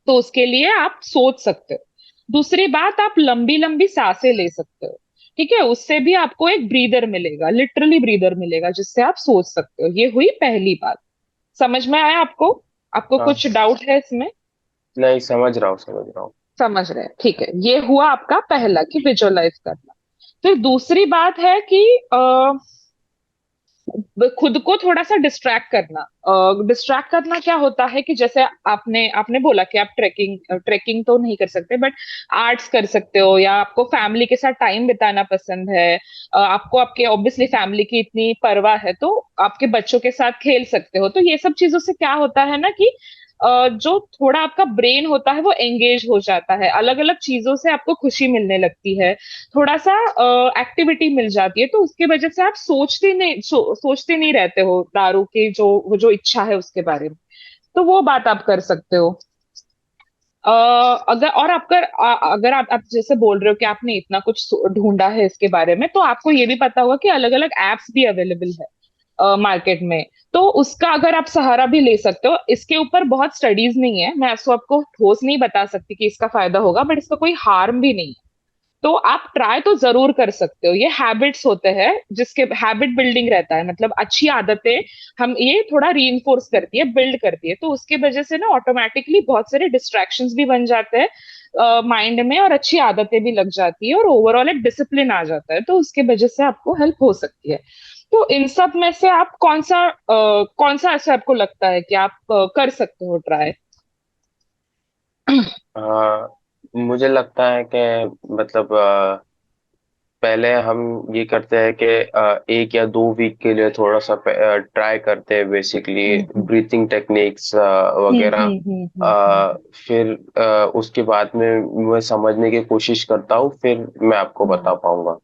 तो उसके लिए आप सोच सकते हो। दूसरी बात, आप लंबी लंबी सांसें ले सकते हो। ठीक है, उससे भी आपको एक ब्रीदर मिलेगा, लिटरली ब्रीदर मिलेगा, जिससे आप सोच सकते हो। ये हुई पहली बात। समझ में आया आपको? आपको हाँ, कुछ डाउट है इसमें? नहीं समझ रहा हूँ, समझ रहा हूँ। समझ रहे हैं, ठीक है। ये हुआ आपका पहला कि विजुअलाइज करना। फिर दूसरी बात है कि खुद को थोड़ा सा डिस्ट्रैक्ट करना। डिस्ट्रैक्ट करना क्या होता है कि जैसे आपने आपने बोला कि आप ट्रेकिंग ट्रेकिंग तो नहीं कर सकते, बट आर्ट्स कर सकते हो, या आपको फैमिली के साथ टाइम बिताना पसंद है, आपको आपके ऑब्वियसली फैमिली की इतनी परवाह है, तो आपके बच्चों के साथ खेल सकते हो। तो ये सब चीजों से क्या होता है ना कि जो थोड़ा आपका ब्रेन होता है वो एंगेज हो जाता है, अलग अलग चीजों से आपको खुशी मिलने लगती है, थोड़ा सा एक्टिविटी मिल जाती है, तो उसके वजह से आप सोचते नहीं रहते हो दारू की वो जो इच्छा है उसके बारे में। तो वो बात आप कर सकते हो। अ, अगर और आपका अगर आप जैसे बोल रहे हो कि आपने इतना कुछ ढूंढा है इसके बारे में, तो आपको ये भी पता होगा कि अलग अलग एप्स भी अवेलेबल है मार्केट में। तो उसका अगर आप सहारा भी ले सकते हो। इसके ऊपर बहुत स्टडीज नहीं है, मैं ऐसा आपको ठोस नहीं बता सकती कि इसका फायदा होगा, बट इसका कोई हार्म भी नहीं है। तो आप ट्राई तो जरूर कर सकते हो। ये हैबिट्स होते हैं जिसके हैबिट बिल्डिंग रहता है, मतलब अच्छी आदतें हम ये थोड़ा रीइंफोर्स करती है, बिल्ड करती है, तो उसके वजह से ना ऑटोमेटिकली बहुत सारे डिस्ट्रैक्शंस भी बन जाते हैं माइंड में, और अच्छी आदतें भी लग जाती है, और ओवरऑल एक डिसिप्लिन आ जाता है, तो उसके वजह से आपको हेल्प हो सकती है। तो इन सब में से आप कौन सा ऐसा आपको लगता है कि आप कर सकते हो ट्राई? मुझे लगता है कि मतलब पहले हम ये करते हैं कि 1 या 2 वीक के लिए थोड़ा सा ट्राई करते हैं, बेसिकली ब्रीथिंग टेक्निक्स वगैरह। फिर उसके बाद में मैं समझने की कोशिश करता हूँ, फिर मैं आपको बता पाऊंगा।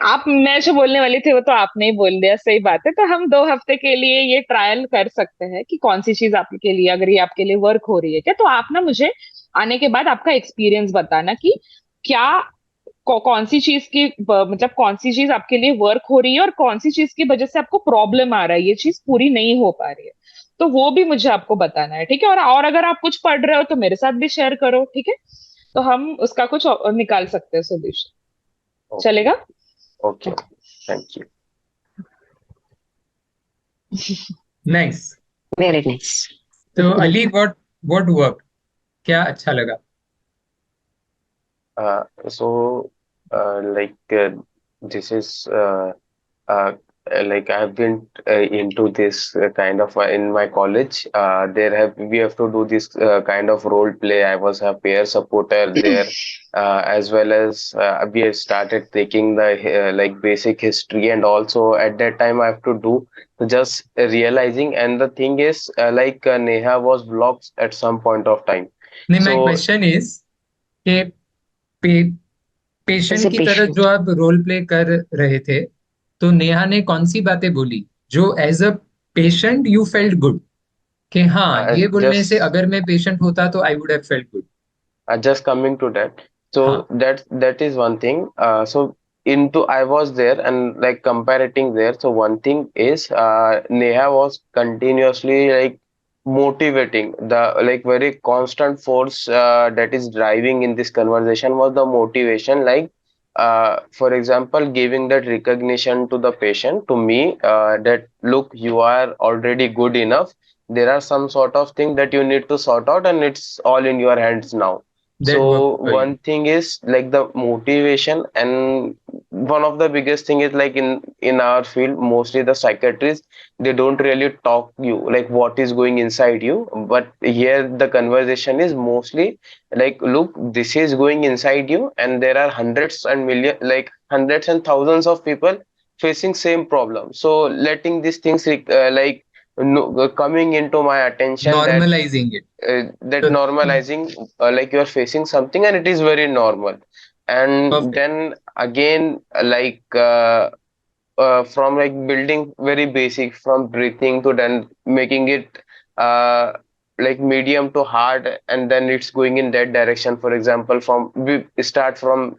आप मैं जो बोलने वाली थी वो तो आपने ही बोल दिया, सही बात है। तो हम 2 हफ्ते के लिए ये ट्रायल कर सकते हैं कि कौन सी चीज आपके लिए, अगर ये आपके लिए वर्क हो रही है क्या। तो आप ना मुझे आने के बाद आपका एक्सपीरियंस बताना कि क्या कौन सी चीज की मतलब कौन सी चीज आपके लिए वर्क हो रही है, और कौन सी चीज की वजह से आपको प्रॉब्लम आ रहा है, ये चीज पूरी नहीं हो पा रही है। तो वो भी मुझे आपको बताना है, ठीक है। और अगर आप कुछ पढ़ रहे हो तो मेरे साथ भी शेयर करो, ठीक है। तो हम उसका कुछ निकाल सकते हैं सोल्यूशन। चलेगा? Okay, thank you. Nice. Very nice. तो अली, व्हाट वर्क, क्या अच्छा लगा? So, like this is uh, like I've been into this kind of in my college. We have to do this kind of role play. I was a peer supporter there, as well as we have started taking the like basic history, and also at that time I have to do just realizing. And the thing is, Neha was blocked at some point of time. नहीं, my So question is कि पे, patient की तरह जो आप role play कर रहे थे, तो नेहा ने कौन सी बातें बोली जो as a patient you felt good, कि हाँ ये बोलने से just अगर मैं पेशेंट होता तो I would have felt good? just coming to that. So हाँ, that is one thing. So into I was there and like comparing there. So one thing is Neha was continuously like motivating. The like very constant force that is driving in this conversation was the motivation. Like for example, giving that recognition to the patient, to me, that look, you are already good enough. There are some sort of thing that you need to sort out, and it's all in your hands now. that worked So for you. one thing is like the motivation, and one of the biggest thing is like in our field, mostly the psychiatrists, they don't really talk you like what is going inside you. But here the conversation is mostly like, look, this is going inside you, and there are hundreds and thousands of people facing same problem. So letting these things like no, coming into my attention, that Normalizing it. that So, normalizing like you are facing something and it is very normal. And perfect. then again from like building very basic from breathing to then making it uh, like medium to hard, and then it's going in that direction. For example, from we start from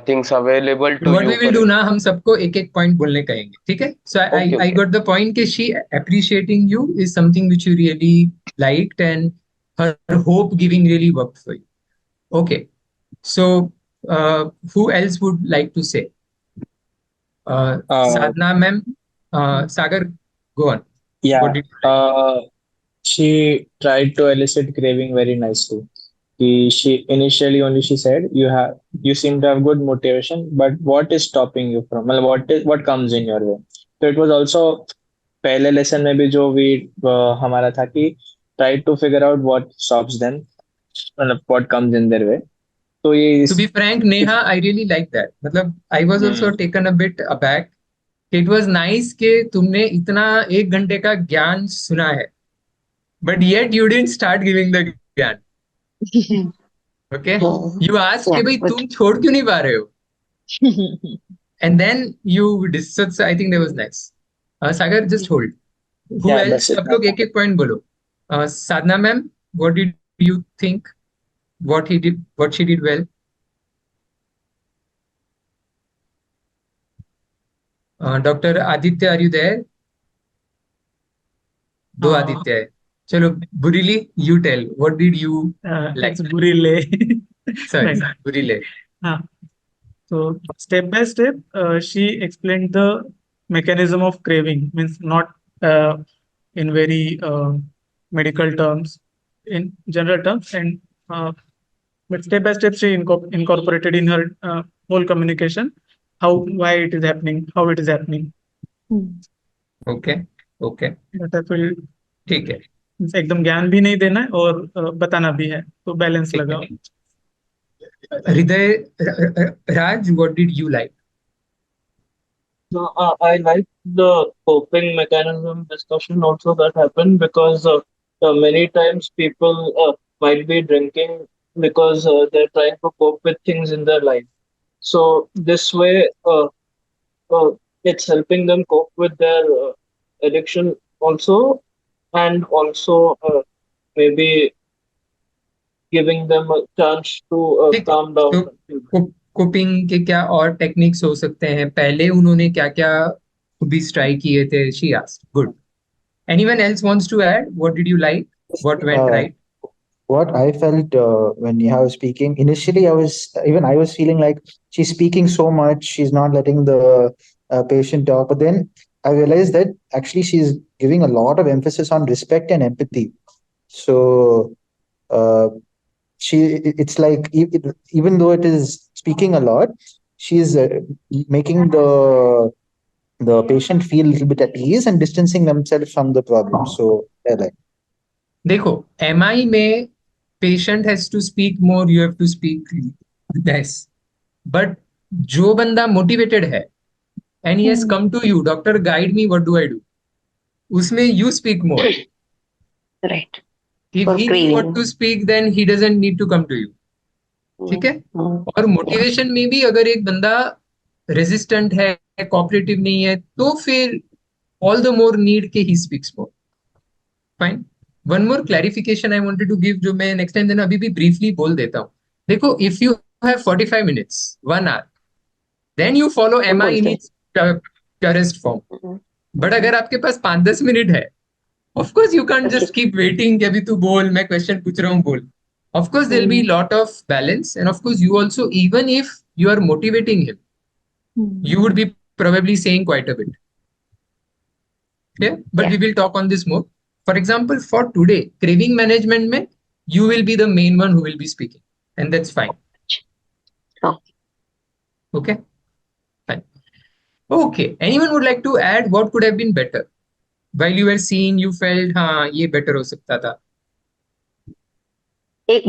things available to What we you will do ना, हम सबको एक एक point बोलने कहेंगे, ठीक है? So okay, I okay. got the point कि she appreciating you is something which you really liked, and her hope giving really worked for you. Okay, so who else would like to say? Sadhna ma'am, Sagar, go on. Yeah. What did you like? She tried to elicit craving very nicely. she initially only she said you seem to have good motivation, but what is stopping you from, well, what comes in your way? So it was also पहले lesson में भी जो भी हमारा था कि try to figure out what stops them, मतलब what comes in their way. तो ये To be frank, Neha, I really like that. मतलब I was also taken a bit aback. It was nice कि तुमने इतना 1 घंटे का ज्ञान सुना है, but yet you didn't start giving the ज्ञान. Okay? You asked कि भाई तुम छोड़ क्यों नहीं पा रहे हो? And then you discussed. I think that was nice. Sagar, just hold. Who Yeah, else? that's it. सब लोग एक एक पॉइंट बोलो. Sadhna ma'am, what did you think? What she did well? Dr. Aditya, are you there? दो आदित्य है. चलो, Burili, you tell. What did you like? It's Burile. Sorry, Right. Burile. So step by step, she explained the mechanism of craving, means not in very medical terms, in general terms, and but step by step she incorporated in her whole communication why it is happening, how it is happening. Okay, okay. That I feel ठीक है. एकदम ज्ञान भी नहीं देना है और बताना भी है, तो बैलेंस ठीक लगाओ. है. Hriday, Raj, what did you like? No, I like the coping mechanism discussion also that happened because many times people might be drinking because they're trying to cope with things in their life. So this way, it's helping them cope with their addiction also, and also maybe giving them a chance to ठीक है. calm down. तो कुपिंग के क्या और techniques हो सकते हैं? पहले उन्होंने क्या क्या हॉबीज ट्राई किए थे? She asked. Good. Anyone else wants to add? What did you like? What went right? What I felt when Neha was speaking, initially I was feeling like she's speaking so much, she's not letting the patient talk. But then I realized that actually she's giving a lot of emphasis on respect and empathy. So uh, it's like even though it is speaking a lot, she's making the patient feel a little bit at ease and distancing themselves from the problem. So I like. देखो, MI में patient has to speak more, you have to speak less. But जो बंदा motivated है and he has come to you, doctor guide me, what do I do? उसमें you speak more. Right. If For he knew craving. what to speak, then he doesn't need to come to you. ठीक है? और motivation में भी अगर एक बंदा resistant है, कोऑपरेटिव नहीं है, तो फिर ऑल द मोर नीड के he speaks more. Fine. One more clarification I wanted to give, जो मैं नेक्स्ट टाइम देना अभी भी ब्रीफली बोल देता हूँ. देखो, if you have 45 minutes, 1 hour, then you follow MI in its correct form. But अगर आपके पास 5-10 मिनट है, of course you can't just keep waiting कि अभी तू बोल, मैं क्वेश्चन पूछ रहा हूँ, बोल. Of course, there'll be a lot of balance, and of course, you also, even if you are motivating him, you would be probably saying quite a bit. Okay, but we will talk on this more. For example, for today, craving management, mein, you will be the main one who will be speaking, and that's fine. Okay, fine. Okay, anyone would like to add what could have been better? While you were seeing, you felt, हाँ, ये better हो सकता था.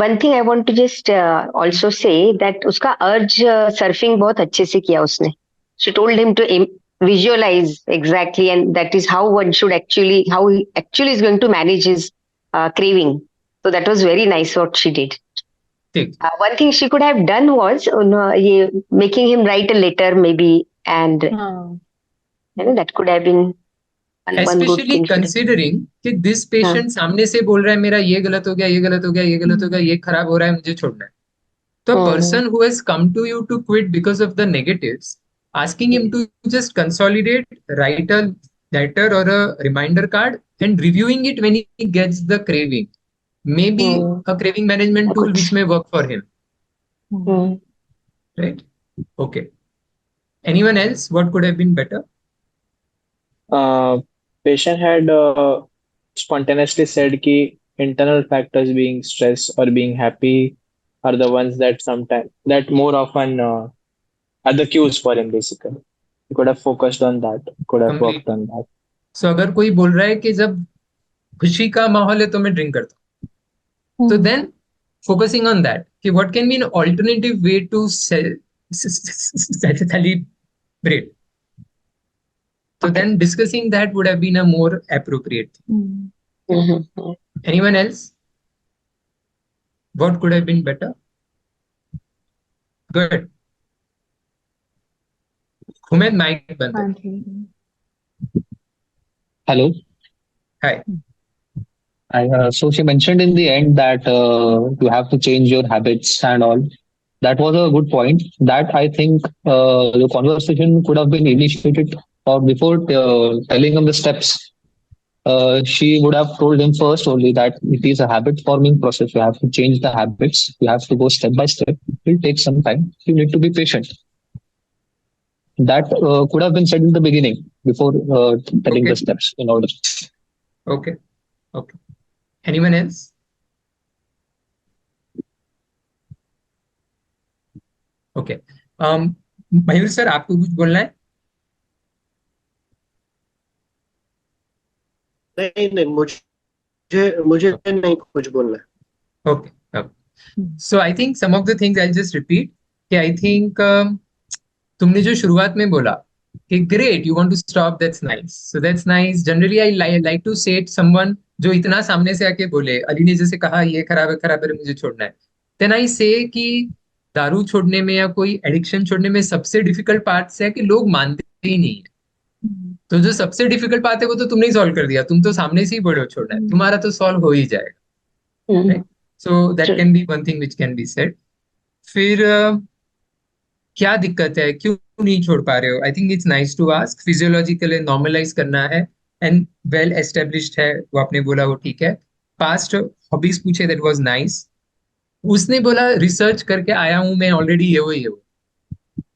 one thing I want to just also say that उसका urge surfing बहुत अच्छे से किया उसने. She told him to visualize exactly, and that is how one should how he actually is going to manage his craving. So that was very nice what she did. One thing she could have done was making him write a letter maybe, and that could have been Especially considering कि this patient सामने से बोल रहा है मेरा ये गलत हो गया, ये गलत हो गया, ये गलत हो गया, ये खराब हो रहा है, मुझे छोड़ना है. तो person who has come to you to quit because of the negatives, asking him to just consolidate, write a letter or a reminder card and reviewing it when he gets the craving, maybe a craving management tool which may work for him. Right? Okay. Anyone else? What could have been better? Patient had spontaneously said कि internal factors being stress or being happy are the ones that sometimes that more often are the cues for him basically. He could have focused on that, could have Complete. worked on that. So अगर कोई बोल रहा है कि जब खुशी का माहौल है तो मैं ड्रिंक करता हूँ, तो then focusing on that कि what can be an alternative way to celebrate. So then discussing that would have been a more appropriate thing. Anyone else? What could have been better? Good. Humed, mic बंद है. Hello. Hi. So she mentioned in the end that you have to change your habits and all. That was a good point. That I think the conversation could have been initiated or before telling him the steps. She would have told him first only that it is a habit forming process. You have to change the habits. You have to go step by step. It will take some time. You need to be patient. That could have been said in the beginning before telling Okay. the steps in order. Okay. Okay. Anyone else? Okay. Mayur sir आपको कुछ बोलना है? नहीं नहीं, मुझे नहीं कुछ बोलना है. Okay. Okay. So I think some of the things I'll just repeat. कि I think तुमने जो शुरुआत में बोला कि great, you want to stop, that's nice. So that's nice. Generally I like to say it someone जो इतना सामने से आके बोले, अली ने जैसे कहा ये खराब है मुझे छोड़ना है. Then I say कि दारू छोड़ने में या कोई एडिक्शन छोड़ने में सबसे डिफिकल्ट पार्ट है कि लोग मानते ही नहीं है. तो जो सबसे डिफिकल्ट पार्ट है वो तो तुमने ही सॉल्व कर दिया. तुम तो सामने से ही बोलो छोड़ना है, तुम्हारा तो सॉल्व हो ही जाएगा. Right? So that can be one thing which can be said. फिर क्या दिक्कत है, क्यों नहीं छोड़ पा रहे हो? I think it's nice to ask. Physiologically normalise करना है एंड वेल एस्टेब्लिश्ड है, वो आपने बोला वो ठीक है. पास्ट हॉबीज पूछे, दैट वाज नाइस. उसने बोला रिसर्च करके आया हूं मैं ऑलरेडी ये वो.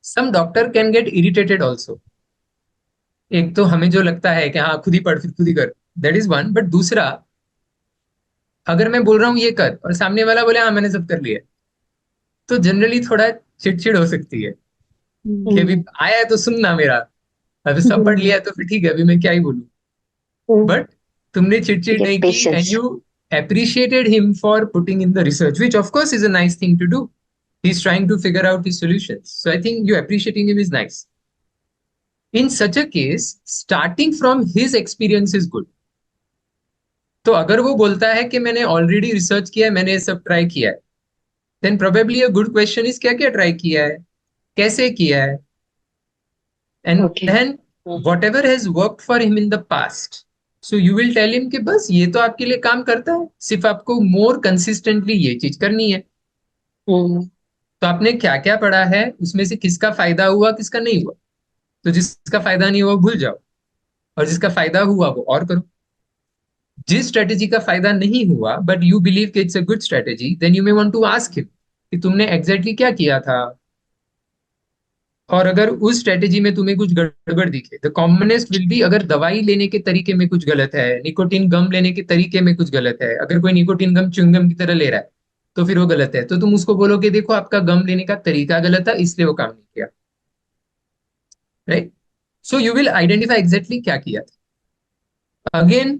Some doctor can get irritated also. एक तो हमें जो लगता है कि हाँ खुद ही पढ़ फिर खुद ही कर, दैट इज वन. बट दूसरा, अगर मैं बोल रहा हूँ ये कर और सामने वाला बोले हाँ मैंने सब कर लिया, तो जनरली थोड़ा चिड़चिड़ हो सकती है कि अभी आया है तो सुनना मेरा, अभी सब पढ़ लिया है तो फिर ठीक है, अभी मैं क्या ही बोलूं. बट तुमने चिड़चिड़ Get नहीं की patience. And you appreciated him for putting in the research, which of course is a nice thing to do. He's trying to figure out his solutions. So I think you appreciating him is nice. In such a case, starting from his experience is good. तो अगर वो बोलता है कि मैंने already research किया है, मैंने ये सब ट्राई किया है, then probably a good question is क्या क्या ट्राई किया है, कैसे किया है, and Okay. then whatever has worked for him in the past, so you will tell him कि बस ये तो आपके लिए काम करता है, सिर्फ आपको more consistently ये चीज करनी है. तो आपने क्या क्या पढ़ा है, उसमें से किसका फायदा हुआ किसका नहीं हुआ. तो जिसका फायदा नहीं हुआ भूल जाओ, और जिसका फायदा हुआ वो और करो. जिस स्ट्रेटेजी का फायदा नहीं हुआ बट यू बिलीव कि it's a good strategy, then you may want to ask him कि तुमने एग्जैक्टली क्या किया था. और अगर उस स्ट्रेटेजी में तुम्हें कुछ गड़बड़ दिखे, द कॉमनेस्ट विल बी, अगर दवाई लेने के तरीके में कुछ गलत है, निकोटीन गम लेने के तरीके में कुछ गलत है, अगर कोई निकोटीन गम च्युइंगम की तरह ले रहा है तो फिर वो गलत है. तो तुम उसको बोलो कि देखो आपका गम लेने का तरीका गलत था इसलिए वो काम नहीं किया. Right? So you will identify exactly क्या किया था. Again,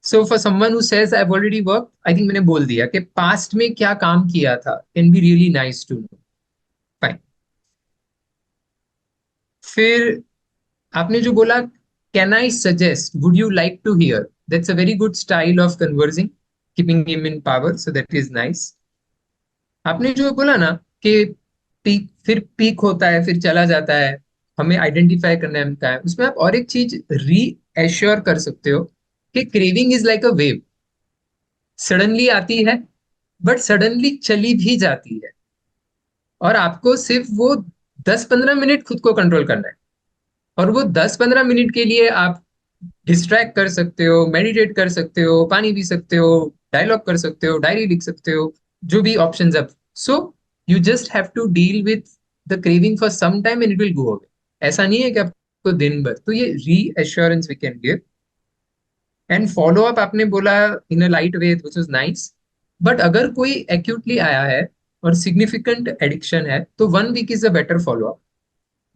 so for someone who says I have already work, I think मैंने बोल दिया कि पास्ट में क्या काम किया था can be really nice to know. Fine. फिर आपने जो बोला can I suggest, would you like to hear, that's a very good style of conversing, keeping him in power, so that is nice. आपने जो बोला ना कि फिर पीक होता है फिर चला जाता है, हमें आइडेंटिफाई करना है क्या है, उसमें आप और एक चीज रीएश्योर कर सकते हो कि craving is like a wave. Suddenly आती है बट सडनली चली भी जाती है, और आपको सिर्फ वो 10-15 मिनट खुद को कंट्रोल करना है. और वो 10-15 मिनट के लिए आप डिस्ट्रैक्ट कर सकते हो, मेडिटेट कर सकते हो, पानी पी सकते हो, डायलॉग कर सकते हो, डायरी लिख सकते हो, जो भी ऑप्शंस आप. So you just have to deal with the craving for some time and it will go away. ऐसा नहीं है कि आपको दिन भर. तो ये reassurance we can give. And follow up आपने बोला in a light way which is nice, but अगर कोई एक्यूटली आया है और सिग्निफिकेंट एडिक्शन है तो 1 week is a better follow up,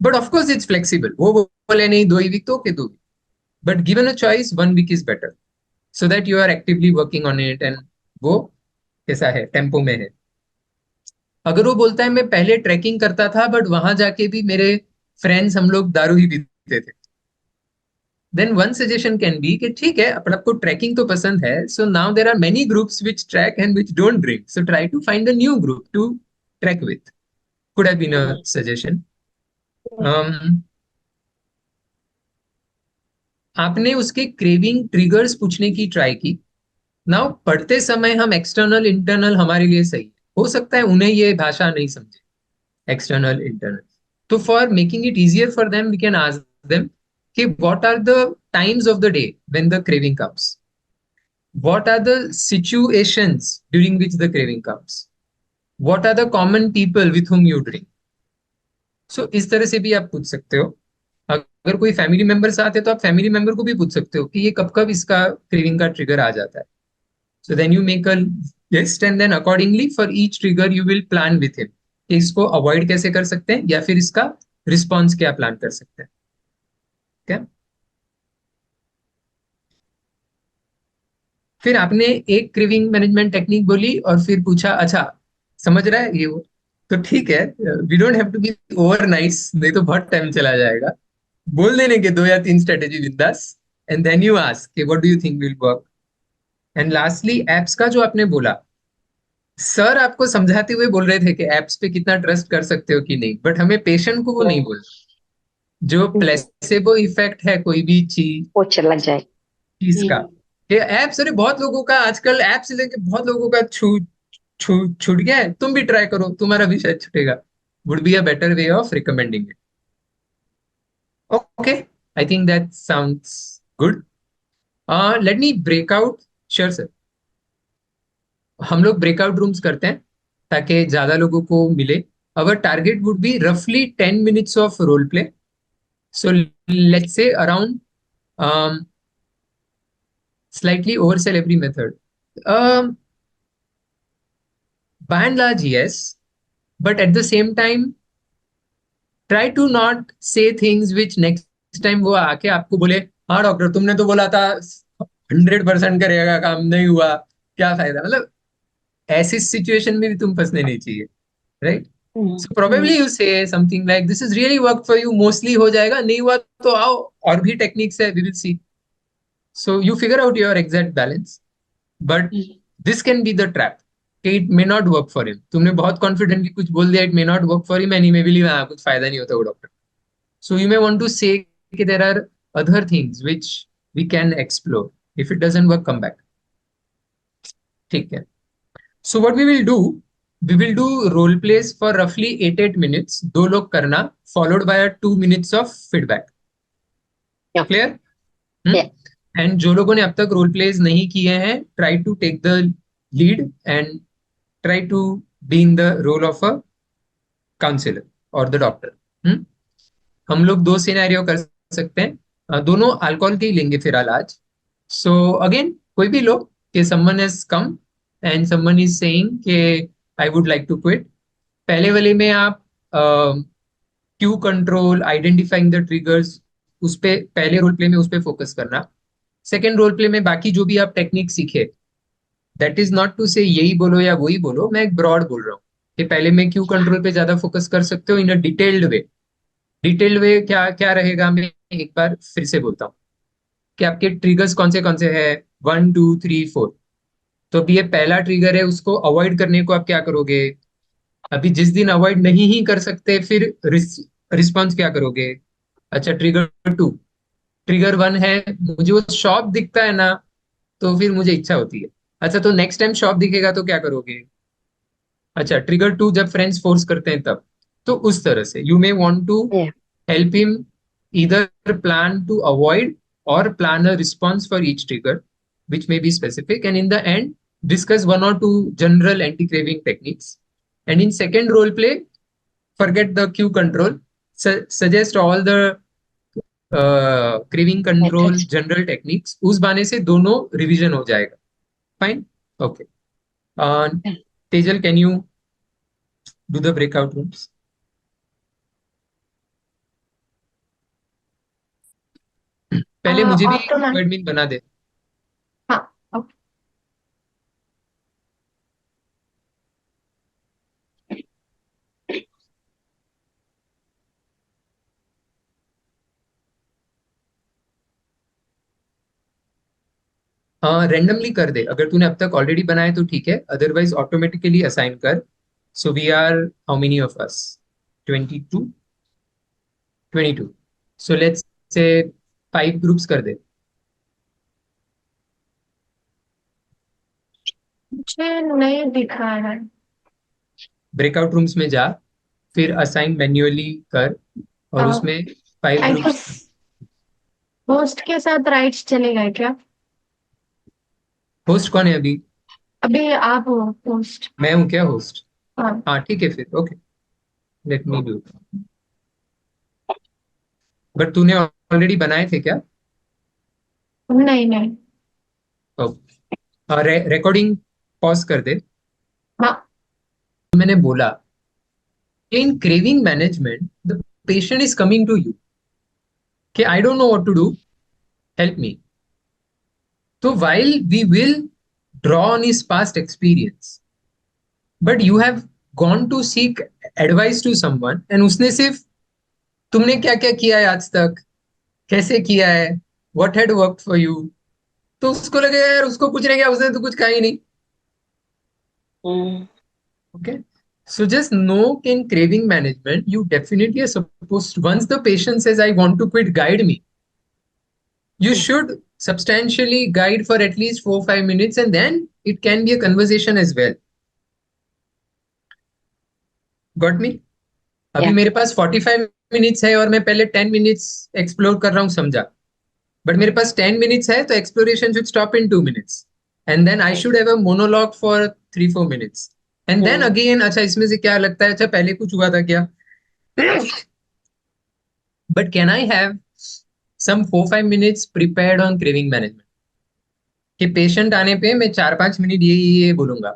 but of course it's flexible, वो बोले नहीं 2 ही वीक तो okay 2 week, but given a choice 1 week is better, so that you are actively working on it and वो कैसा है टेम्पो में है। अगर वो बोलता है मैं पहले ट्रैकिंग करता था बट वहां जाके भी मेरे फ्रेंड्स हम लोग दारू ही पीते थे, then one suggestion can be कि ठीक है पर आपको ट्रैकिंग तो पसंद है, so now there are many groups which trek and which don't drink, so try to find a new group to trek with, could have been a suggestion. आपने उसके क्रेविंग ट्रिगर्स पूछने की ट्राई की। Now पढ़ते समय हम external internal हमारे लिए सही है, हो सकता है उन्हें ये भाषा नहीं समझे एक्सटर्नल इंटरनल, तो for making it easier for them we can ask them कि what are the times of the day when the craving comes, what are the situations during which the craving comes, what are the common people with whom you drink, so इस तरह से भी आप पूछ सकते हो। अगर कोई फैमिली मेंबर साथ है तो आप फैमिली मेंबर को भी पूछ सकते हो कि ये कब कब इसका क्रेविंग का ट्रिगर आ जाता है, so then you make a list and then accordingly for each trigger you will plan with him कि इसको अवॉइड कैसे कर सकते हैं या फिर इसका रिस्पॉन्स क्या प्लान कर सकते हैं। क्या फिर आपने एक क्रेविंग मैनेजमेंट टेक्निक बोली और फिर पूछा अच्छा समझ रहा है ये वो, तो ठीक है, we don't have to be over nice, नहीं तो बहुत टाइम चला जाएगा, बोल देने के 2 या 3 strategy with us and then you ask what do you think will work. And lastly apps का जो आपने बोला, सर आपको समझाते हुए बोल रहे थे कि एप्स पे कितना ट्रस्ट कर सकते हो कि नहीं, बट हमें पेशेंट को वो नहीं बोल, जो प्लेसेबो इफेक्ट है कोई भी चीज वो चला जाए। चीज का, ये एप्स, अरे बहुत लोगों का आजकल एप्स लेके बहुत लोगों का छूट गया है, तुम भी ट्राई करो तुम्हारा भी शायद छूटेगा, would be a better way of recommending it. Okay, I think that sounds good. Let me break out, sure sir, हम लोग ब्रेकआउट रूम्स करते हैं ताकि ज्यादा लोगों को मिले। अवर टारगेट वुड बी रफली 10 minutes of role play, so let's say around slightly oversell every method. By and large, yes, but at the same time, try to not say things which next time वो आके आपको बोले हाँ doctor तुमने तो बोला था 100% करेगा, काम नहीं हुआ, क्या फायदा, मतलब ऐसी सिचुएशन में भी तुम फंसने नहीं चाहिए, right? So probably you say something like this is really worked for you, mostly हो जाएगा, नहीं हुआ तो आओ और भी टेक्निक्स है, we will see. So you figure out your exact balance, but this can be the trap. It may not work for him. तुमने बहुत confidently कुछ बोल दिया, it may not work for him and he may believe हाँ कुछ फायदा नहीं होता वो doctor. So you may want to say कि there are other things which we can explore. If it doesn't work, come back. ठीक है. So what we will do role plays for roughly 8 minutes. 2 लोग करना, followed by a 2 minutes of feedback. Yeah. Clear? Yeah. And जो लोगों ने अब तक role pledge नहीं किए हैं, try to take the lead and try to be in the role of a counsellor और द डॉक्टर। हम लोग 2 सिनेरियो कर सकते हैं, दोनों अल्कोहल के ही लेंगे फिलहाल आज। सो अगेन कोई भी लो कि someone has come and someone is saying कि I would like to quit. पहले वाले में आप cue control, identifying the triggers, उस पे पहले रोल प्ले में उस पे फोकस करना। सेकेंड रोल प्ले में बाकी जो भी आप टेक्निक सीखे, दैट इज नॉट टू से यही बोलो या वही बोलो, मैं एक ब्रॉड बोल रहा हूँ कि पहले में क्यू कंट्रोल पे ज्यादा फोकस कर सकते हो इन अ डिटेल्ड वे। डिटेल्ड वे क्या क्या रहेगा, मैं एक बार फिर से बोलता हूँ कि आपके ट्रिगर्स कौन से है, 1 2 3 4। तो अभी ये पहला ट्रिगर है, उसको अवॉइड करने को आप क्या करोगे? अभी जिस दिन अवॉइड नहीं ही कर सकते फिर रिस्पॉन्स क्या करोगे? अच्छा, ट्रिगर 1 है, मुझे वो शॉप दिखता है ना तो फिर मुझे इच्छा होती है। अच्छा, तो नेक्स्ट टाइम शॉप दिखेगा तो क्या करोगे? अच्छा, ट्रिगर 2 जब फ्रेंड्स फोर्स करते हैं तब। तो उस तरह से you may want to help him either plan to avoid और plan a response for each trigger which may be specific, and in the end discuss 1 or 2 general anti-craving techniques. And in second role play, forget the cue control, suggest all the craving control, Methods. General techniques, उस बहाने से दोनों revision हो जाएगा. Fine. Okay. Tejal, can you do the breakout rooms? पहले मुझे भी automate admin बना दे. हाँ ओके. रेंडमली कर दे. अगर तूने अब तक ऑलरेडी बनाया तो ठीक है, अदरवाइज ऑटोमेटिकली असाइन कर. So we are how many of us? 22. 22. So let's say 5 groups कर दे. मुझे नहीं दिख रहा है. ब्रेकआउट रूम्स में जा, फिर असाइन मैन्युअली कर, और उसमें 5 आई ग्रुप्स. होस्ट के साथ राइट्स चलेगा क्या? होस्ट कौन है अभी? अभी आप हो होस्ट. मैं हूँ क्या होस्ट? हाँ हाँ ठीक है फिर. Okay, let me do. But तूने ऑलरेडी बनाए थे क्या? नहीं नहीं. रिकॉर्डिंग पॉज कर दे. हाँ मैंने बोला in craving management, the patient is coming to you. Okay, I don't know what to do. Help me. So while we will draw on his past experience, but you have gone to seek advice to someone, and उसने सिर्फ तुमने क्या क्या किया है आज तक, कैसे किया है, what had worked for you, तो उसको लगेगा यार उसको पूछने क्या, उसने तो कुछ कहा ही नहीं. Okay. So just know in craving management, you definitely are supposed to, once the patient says, I want to quit, guide me. You should substantially guide for at least 4-5 minutes, and then it can be a conversation as well. Got me? अभी Yeah. मेरे पास 45 minutes है और मैं पहले 10 minutes explore कर रहा हूँ, समझा? But मेरे पास 10 minutes है, तो exploration should stop in 2 minutes. And then I should have a monologue for 3-4 minutes. And then again, अच्छा इसमें से क्या लगता है, अच्छा पहले कुछ हुआ था क्या? But can I have some 4-5 minutes prepared on craving management? कि पेशेंट आने पे मैं 4-5 मिनट ये बोलूंगा.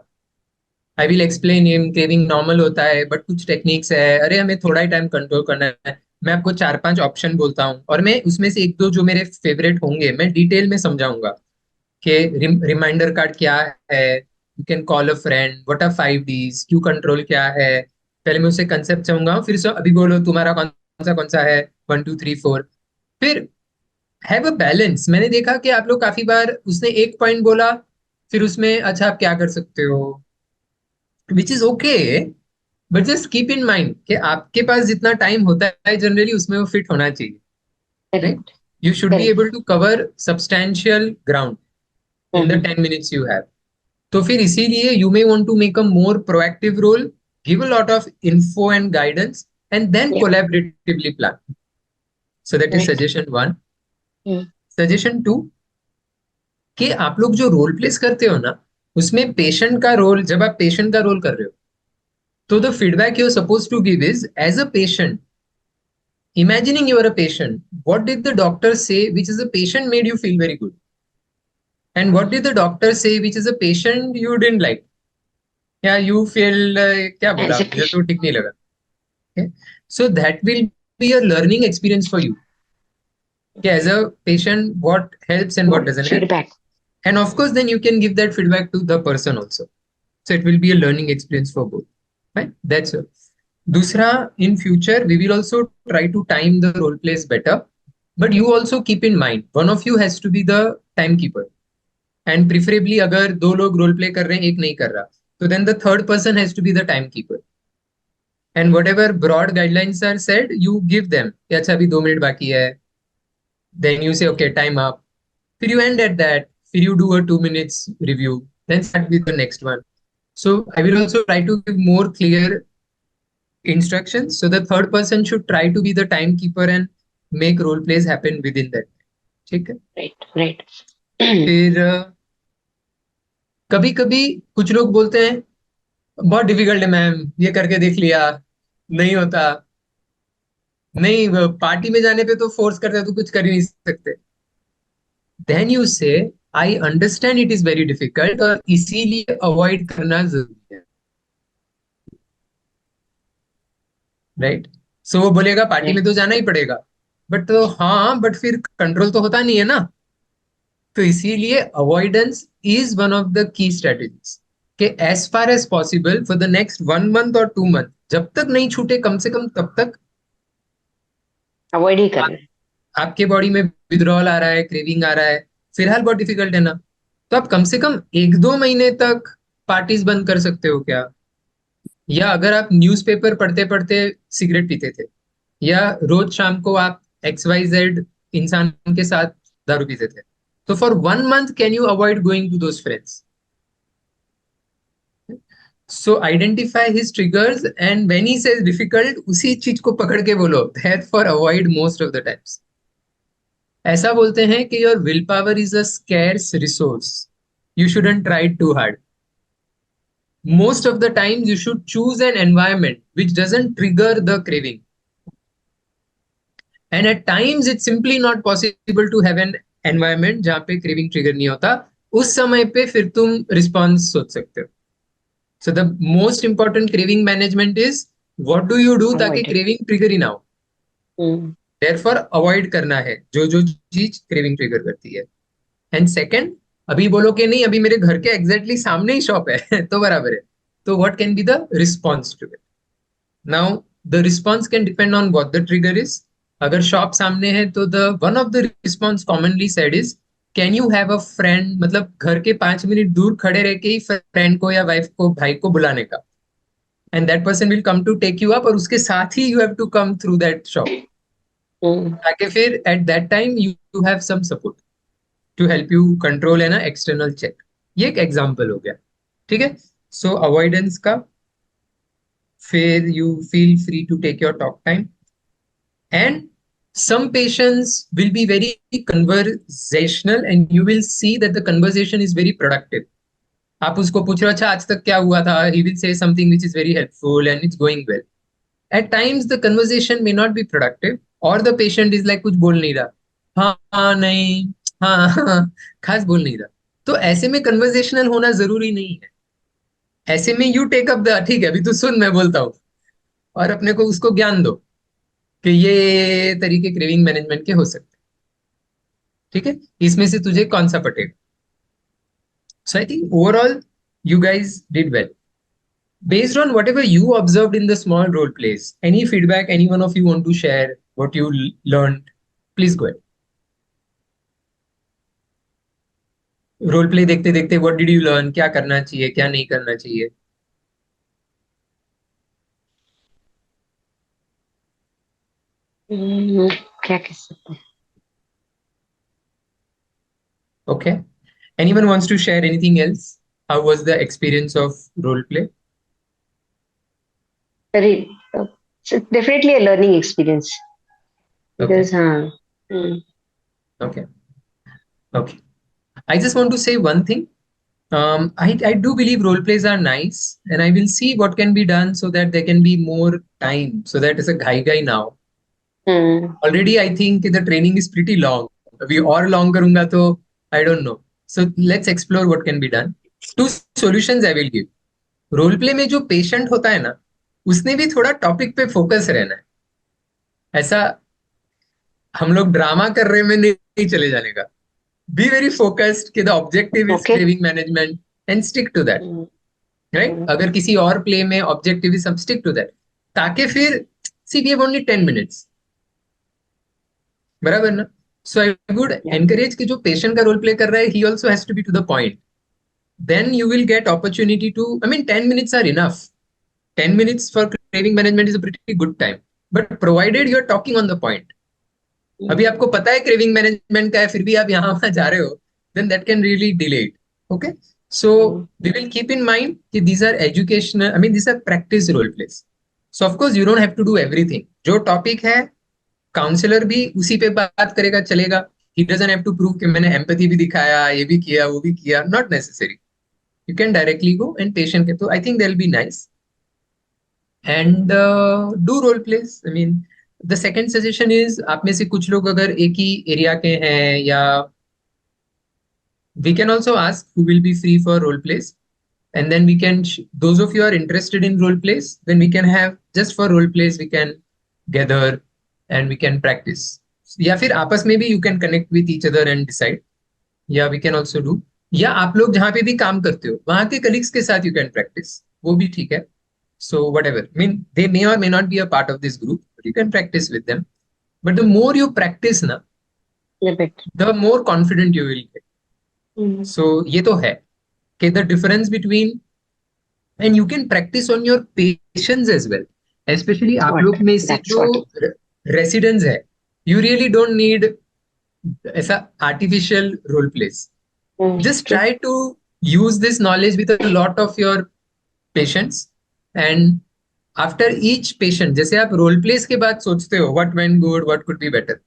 I will explain him craving normal होता है, बट कुछ टेक्निक्स है, अरे हमें थोड़ा ही टाइम कंट्रोल करना है. मैं आपको 4-5 ऑप्शन बोलता हूँ, और मैं उसमें से 1-2 जो मेरे फेवरेट होंगे मैं डिटेल में समझाऊंगा कि रिमाइंडर कार्ड क्या है, you can call a friend, what are 5 Ds, cue control क्या है. पहले मैं उससे कंसेप्ट समझाऊंगा, फिर अभी बोलो तुम्हारा कौन सा है, 1 2 3 4. फिर हैव अ बैलेंस. मैंने देखा कि आप लोग काफी बार उसने एक पॉइंट बोला, फिर उसमें अच्छा आप क्या कर सकते हो, which is okay, but just keep in mind कि आपके पास जितना टाइम होता है जनरली उसमें वो फिट होना चाहिए. Right? You should be able to cover substantial ground in the 10 minutes you have. तो फिर इसीलिए you may want to make a more proactive role, give a lot of info and guidance, and then collaboratively plan. So that is suggestion 1. Suggestion 2, कि आप लोग जो role place करते हो ना, उसमें पेशेंट का रोल, जब आप पेशेंट का रोल कर रहे हो, तो the feedback you are suppose to give is as a patient, imagining you are a patient, what did the doctor say which is a patient made you feel very good, and what did the doctor say which is a patient you didn't like, या you feel क्या बोला मुझे तो ठीक नहीं लगा. So that will be a learning experience for you. As a patient, what helps and what doesn't help. Feedback. And of course, then you can give that feedback to the person also. So it will be a learning experience for both. Right? That's all. Dusra, in future, we will also try to time the role plays better. But you also keep in mind, one of you has to be the timekeeper. And preferably, अगर 2 लोग role play कर रहे हैं, एक नहीं कर रहा, so then the third person has to be the timekeeper. And whatever broad guidelines are said, you give them. अच्छा अभी 2 मिनट बाकी है. Then you say, okay, time up. Then you end at that. Then you do a 2 minutes review. Then start with the next one. So I will also try to give more clear instructions. So the third person should try to be the timekeeper and make role plays happen within that. ठीक है? Right. फिर कभी कभी कुछ लोग बोलते हैं बहुत डिफिकल्ट है मैम, ये करके देख लिया, नहीं होता. नहीं, पार्टी में जाने पे तो फोर्स करते तो कुछ कर ही नहीं सकते। देन यू से I understand it is very difficult और इसीलिए अवॉइड करना जरूरी है, राइट। सो वो बोलेगा पार्टी में तो जाना ही पड़ेगा, बट तो हाँ, बट फिर कंट्रोल तो होता नहीं है ना। तो इसीलिए avoidance is one of the key strategies कि as far as possible for the next 1 month और 2 मंथ, जब तक नहीं छूटे कम से कम तब तक अवॉइड ही करना है। आपके बॉडी में विड्रॉल आ रहा है, क्रेविंग आ रहा है, फिलहाल बहुत डिफिकल्ट है ना, तो आप कम से कम 1-2 महीने तक पार्टीज बंद कर सकते हो क्या। या अगर आप न्यूज़पेपर पढ़ते पढ़ते सिगरेट पीते थे, या रोज शाम को आप XYZ इंसान के साथ दारू पीते थे, तो for 1 month can you avoid going to those friends. So identify his triggers and when he says difficult, उसी चीज को पकड़ के बोलो that for avoid most of the times. ऐसा बोलते हैं कि your will power is a scarce resource, you shouldn't try too hard. Most of the times you should choose an environment which doesn't trigger the craving, and at times it's simply not possible to have an environment जहाँ पे craving trigger नहीं होता, उस समय पे फिर तुम response सोच सकते हो। So the most important craving management is what do you do ताकि Avoid it. craving trigger ही ना हो। Therefore avoid करना है जो जो चीज craving trigger करती है। एंड सेकंड, अभी बोलो कि नहीं अभी मेरे घर के एग्जैक्टली सामने ही शॉप है तो बराबर है, तो what can be the response to it. Now the response can depend on what the trigger is. अगर शॉप सामने है तो the one of the response commonly said is can you have a friend, मतलब घर के 5 minute दूर खड़े रह के ही फ्रेंड को या वाइफ को, भाई को बुलाने का, and that person will come to take you up, और उसके साथ ही you have to come through that shop, ताकि फिर at that time you have some support to help you control है ना एक्सटर्नल चेक। ये एक एग्जांपल हो गया, ठीक है। सो अवॉइडेंस का, फिर you feel free to take your talk time, and some patients will be very conversational and you will see that the conversation is very productive. आप उसको पूछ रहे हो अच्छा आज तक क्या हुआ था, he will say something which is very helpful and it's going well. At times the conversation may not be productive or the patient is like कुछ बोल नहीं रहा, हाँ हाँ नहीं हाँ हाँ, खास बोल नहीं रहा। तो ऐसे में कन्वर्सेशनल होना जरूरी नहीं है। ऐसे में यू टेक अप द, ठीक है अभी तू सुन मैं बोलता हूँ, और अपने को उसको ज्ञान दो कि ये तरीके क्रेविंग मैनेजमेंट के हो सकते हैं, ठीक है। इसमें से तुझे कौन सा पटेगा। So I think overall you guys did well. Based on whatever you observed in the small role plays, any feedback any one of you want to share, what you learned, please go ahead. Role play देखते देखते what did you learn, क्या करना चाहिए क्या नहीं करना चाहिए। क्या कह सकते हैं। Okay, anyone wants to share anything else? How was the experience of role play? Very, it's definitely a learning experience Okay. because Okay, okay, I just want to say one thing. I do believe role plays are nice, and I will see what can be done so that there can be more time, so that is a guy now. Already I think the training is pretty long. अभी और long करूंगा तो I don't know. So let's explore what can be done. 2 solutions I will give. Role play में जो patient होता है ना, उसने भी थोड़ा टॉपिक पे फोकस रहना है। ऐसा हम लोग ड्रामा कर रहे में नहीं चले जाने का। बी वेरी फोकस्ड कि the objective is craving management and stick to that, right. अगर किसी और प्ले में objective is stick to that, ताकि फिर see we have only 10 minutes, बराबर ना। सो आई वुड एनकरेज कि जो पेशेंट का रोल प्ले कर रहा है ही also has to be to the point, then you will get opportunity to, I mean 10 minutes are enough. 10 minutes for craving management is a pretty good time, but provided you are talking on the point. अभी आपको पता है craving management का है, फिर भी आप यहाँ वहाँ जा रहे हो, then that can really delay it. Okay, so we will keep in mind कि these are educational, I mean these are practice role plays. So of course you don't have to do everything. जो topic है counsellor भी उसी पे बात करेगा चलेगा, he doesn't have to prove कि मैंने empathy भी दिखाया, ये भी किया वो भी किया, not necessary. You can directly go and patient ke, so I think they'll be nice, and do role plays. I mean the second suggestion is, आप में से कुछ लोग अगर एक ही एरिया के हैं, या we can also ask who will be free for role plays, and then we can those of you are interested in role plays, then we can have just for role plays we can gather and we can practice. या फिर आपस में भी you can connect with each other and decide. या we can also do, या आप लोग जहाँ पे भी काम करते हो वहां के कलीग्स के साथ you can practice, वो भी ठीक है. So whatever, I mean they may or may not be a part of this group, but you can practice with them. But the more you practice na, the more confident you will get. So ये तो है कि the difference between, and you can practice on your patients as well, especially आप लोग में से जो residents है, you really don't need ऐसा artificial role plays. Just try to use this knowledge with a lot of your patients, and after each patient, जैसे आप role plays के बाद सोचते हो what went good, what could be better,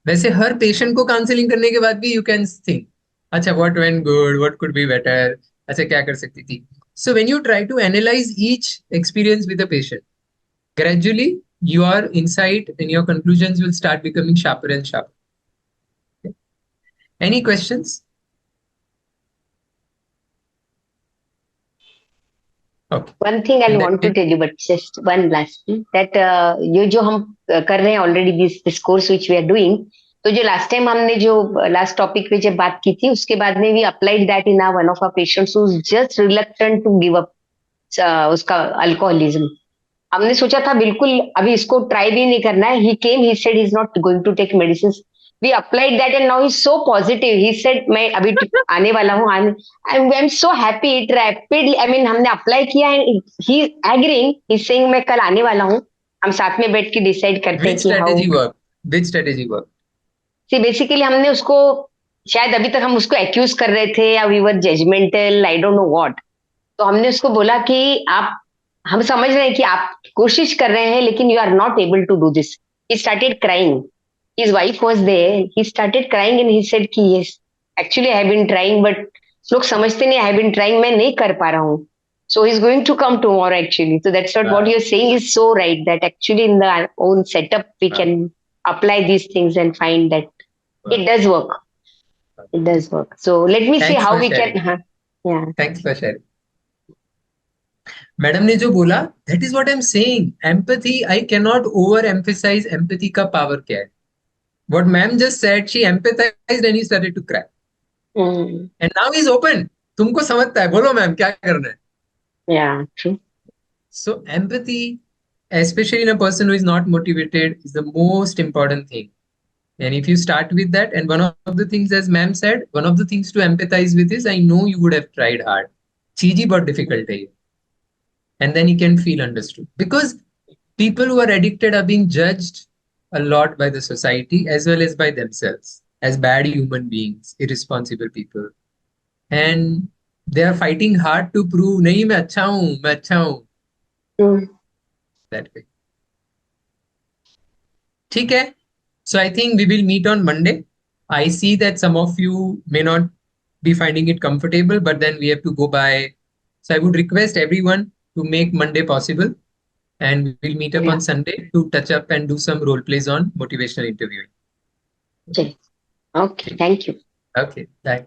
वैसे हर patient को counseling करने के बाद भी you can think, अच्छा what went good, what could be better, अच्छा क्या कर सकती थी. So when you try to analyze each experience with a patient, gradually your insight and your conclusions will start becoming sharper and sharper. Okay. Any questions? Okay. One thing I want to tell you, but just one last thing, that ये जो हम कर रहे हैं already this course which we are doing, तो जो last time हमने जो last topic पे जब बात की थी, उसके बाद में we applied that in one of our patients who's just reluctant to give up उसका alcoholism. हमने सोचा था बिल्कुल अभी इसको ट्राई भी नहीं करना है. He came, he said he's not going to take medicines. We applied that and now he's so positive. He said मैं अभी आने वाला हूँ. I'm so happy. It rapidly, I mean हमने अप्लाई किया है. He's agreeing. He's saying मैं कल आने वाला हूँ. हम साथ में बैठ के डिसाइड करते हैं कि Which strategy work? See, basically हमने उसको शायद अभी तक हम उसको एक्यूज कर रहे थे या we were judgmental, I don't know what. तो हमने उसको बोला कि आप, हम समझ रहे हैं कि आप कोशिश कर रहे हैं लेकिन you are not able to do this. He started crying. His wife was there. He started crying and he said कि yes, actually I have been trying, but लोग समझते नहीं I have been trying, मैं नहीं कर पा रहा हूँ. So he's going to come tomorrow actually. So that's what you're saying is so right, that actually in the own setup we can apply these things and find that it does work. It does work. So let me see how we can. Yeah. Thanks for sharing. Madam ने जो बोला, that is what I'm saying. Empathy, I cannot overemphasize empathy का power क्या है. What ma'am just said, she empathized and he started to cry. And now he's open. तुमको समझता है, बोलो मैम क्या करना है. Yeah, true. So empathy, especially in a person who is not motivated, is the most important thing. And if you start with that, and one of the things, as ma'am said, one of the things to empathize with is, I know you would have tried hard. चीज़ बहुत difficult है. And then you can feel understood. Because people who are addicted are being judged a lot by the society as well as by themselves as bad human beings, irresponsible people. And they are fighting hard to prove, नहीं मैं अच्छा हूँ. That way. ठीक है. So I think we will meet on Monday. I see that some of you may not be finding it comfortable, but then we have to go by. So I would request everyone to make Monday possible, and we'll meet up on Sunday to touch up and do some role plays on motivational interviewing. Okay. Thank you. Okay. Bye.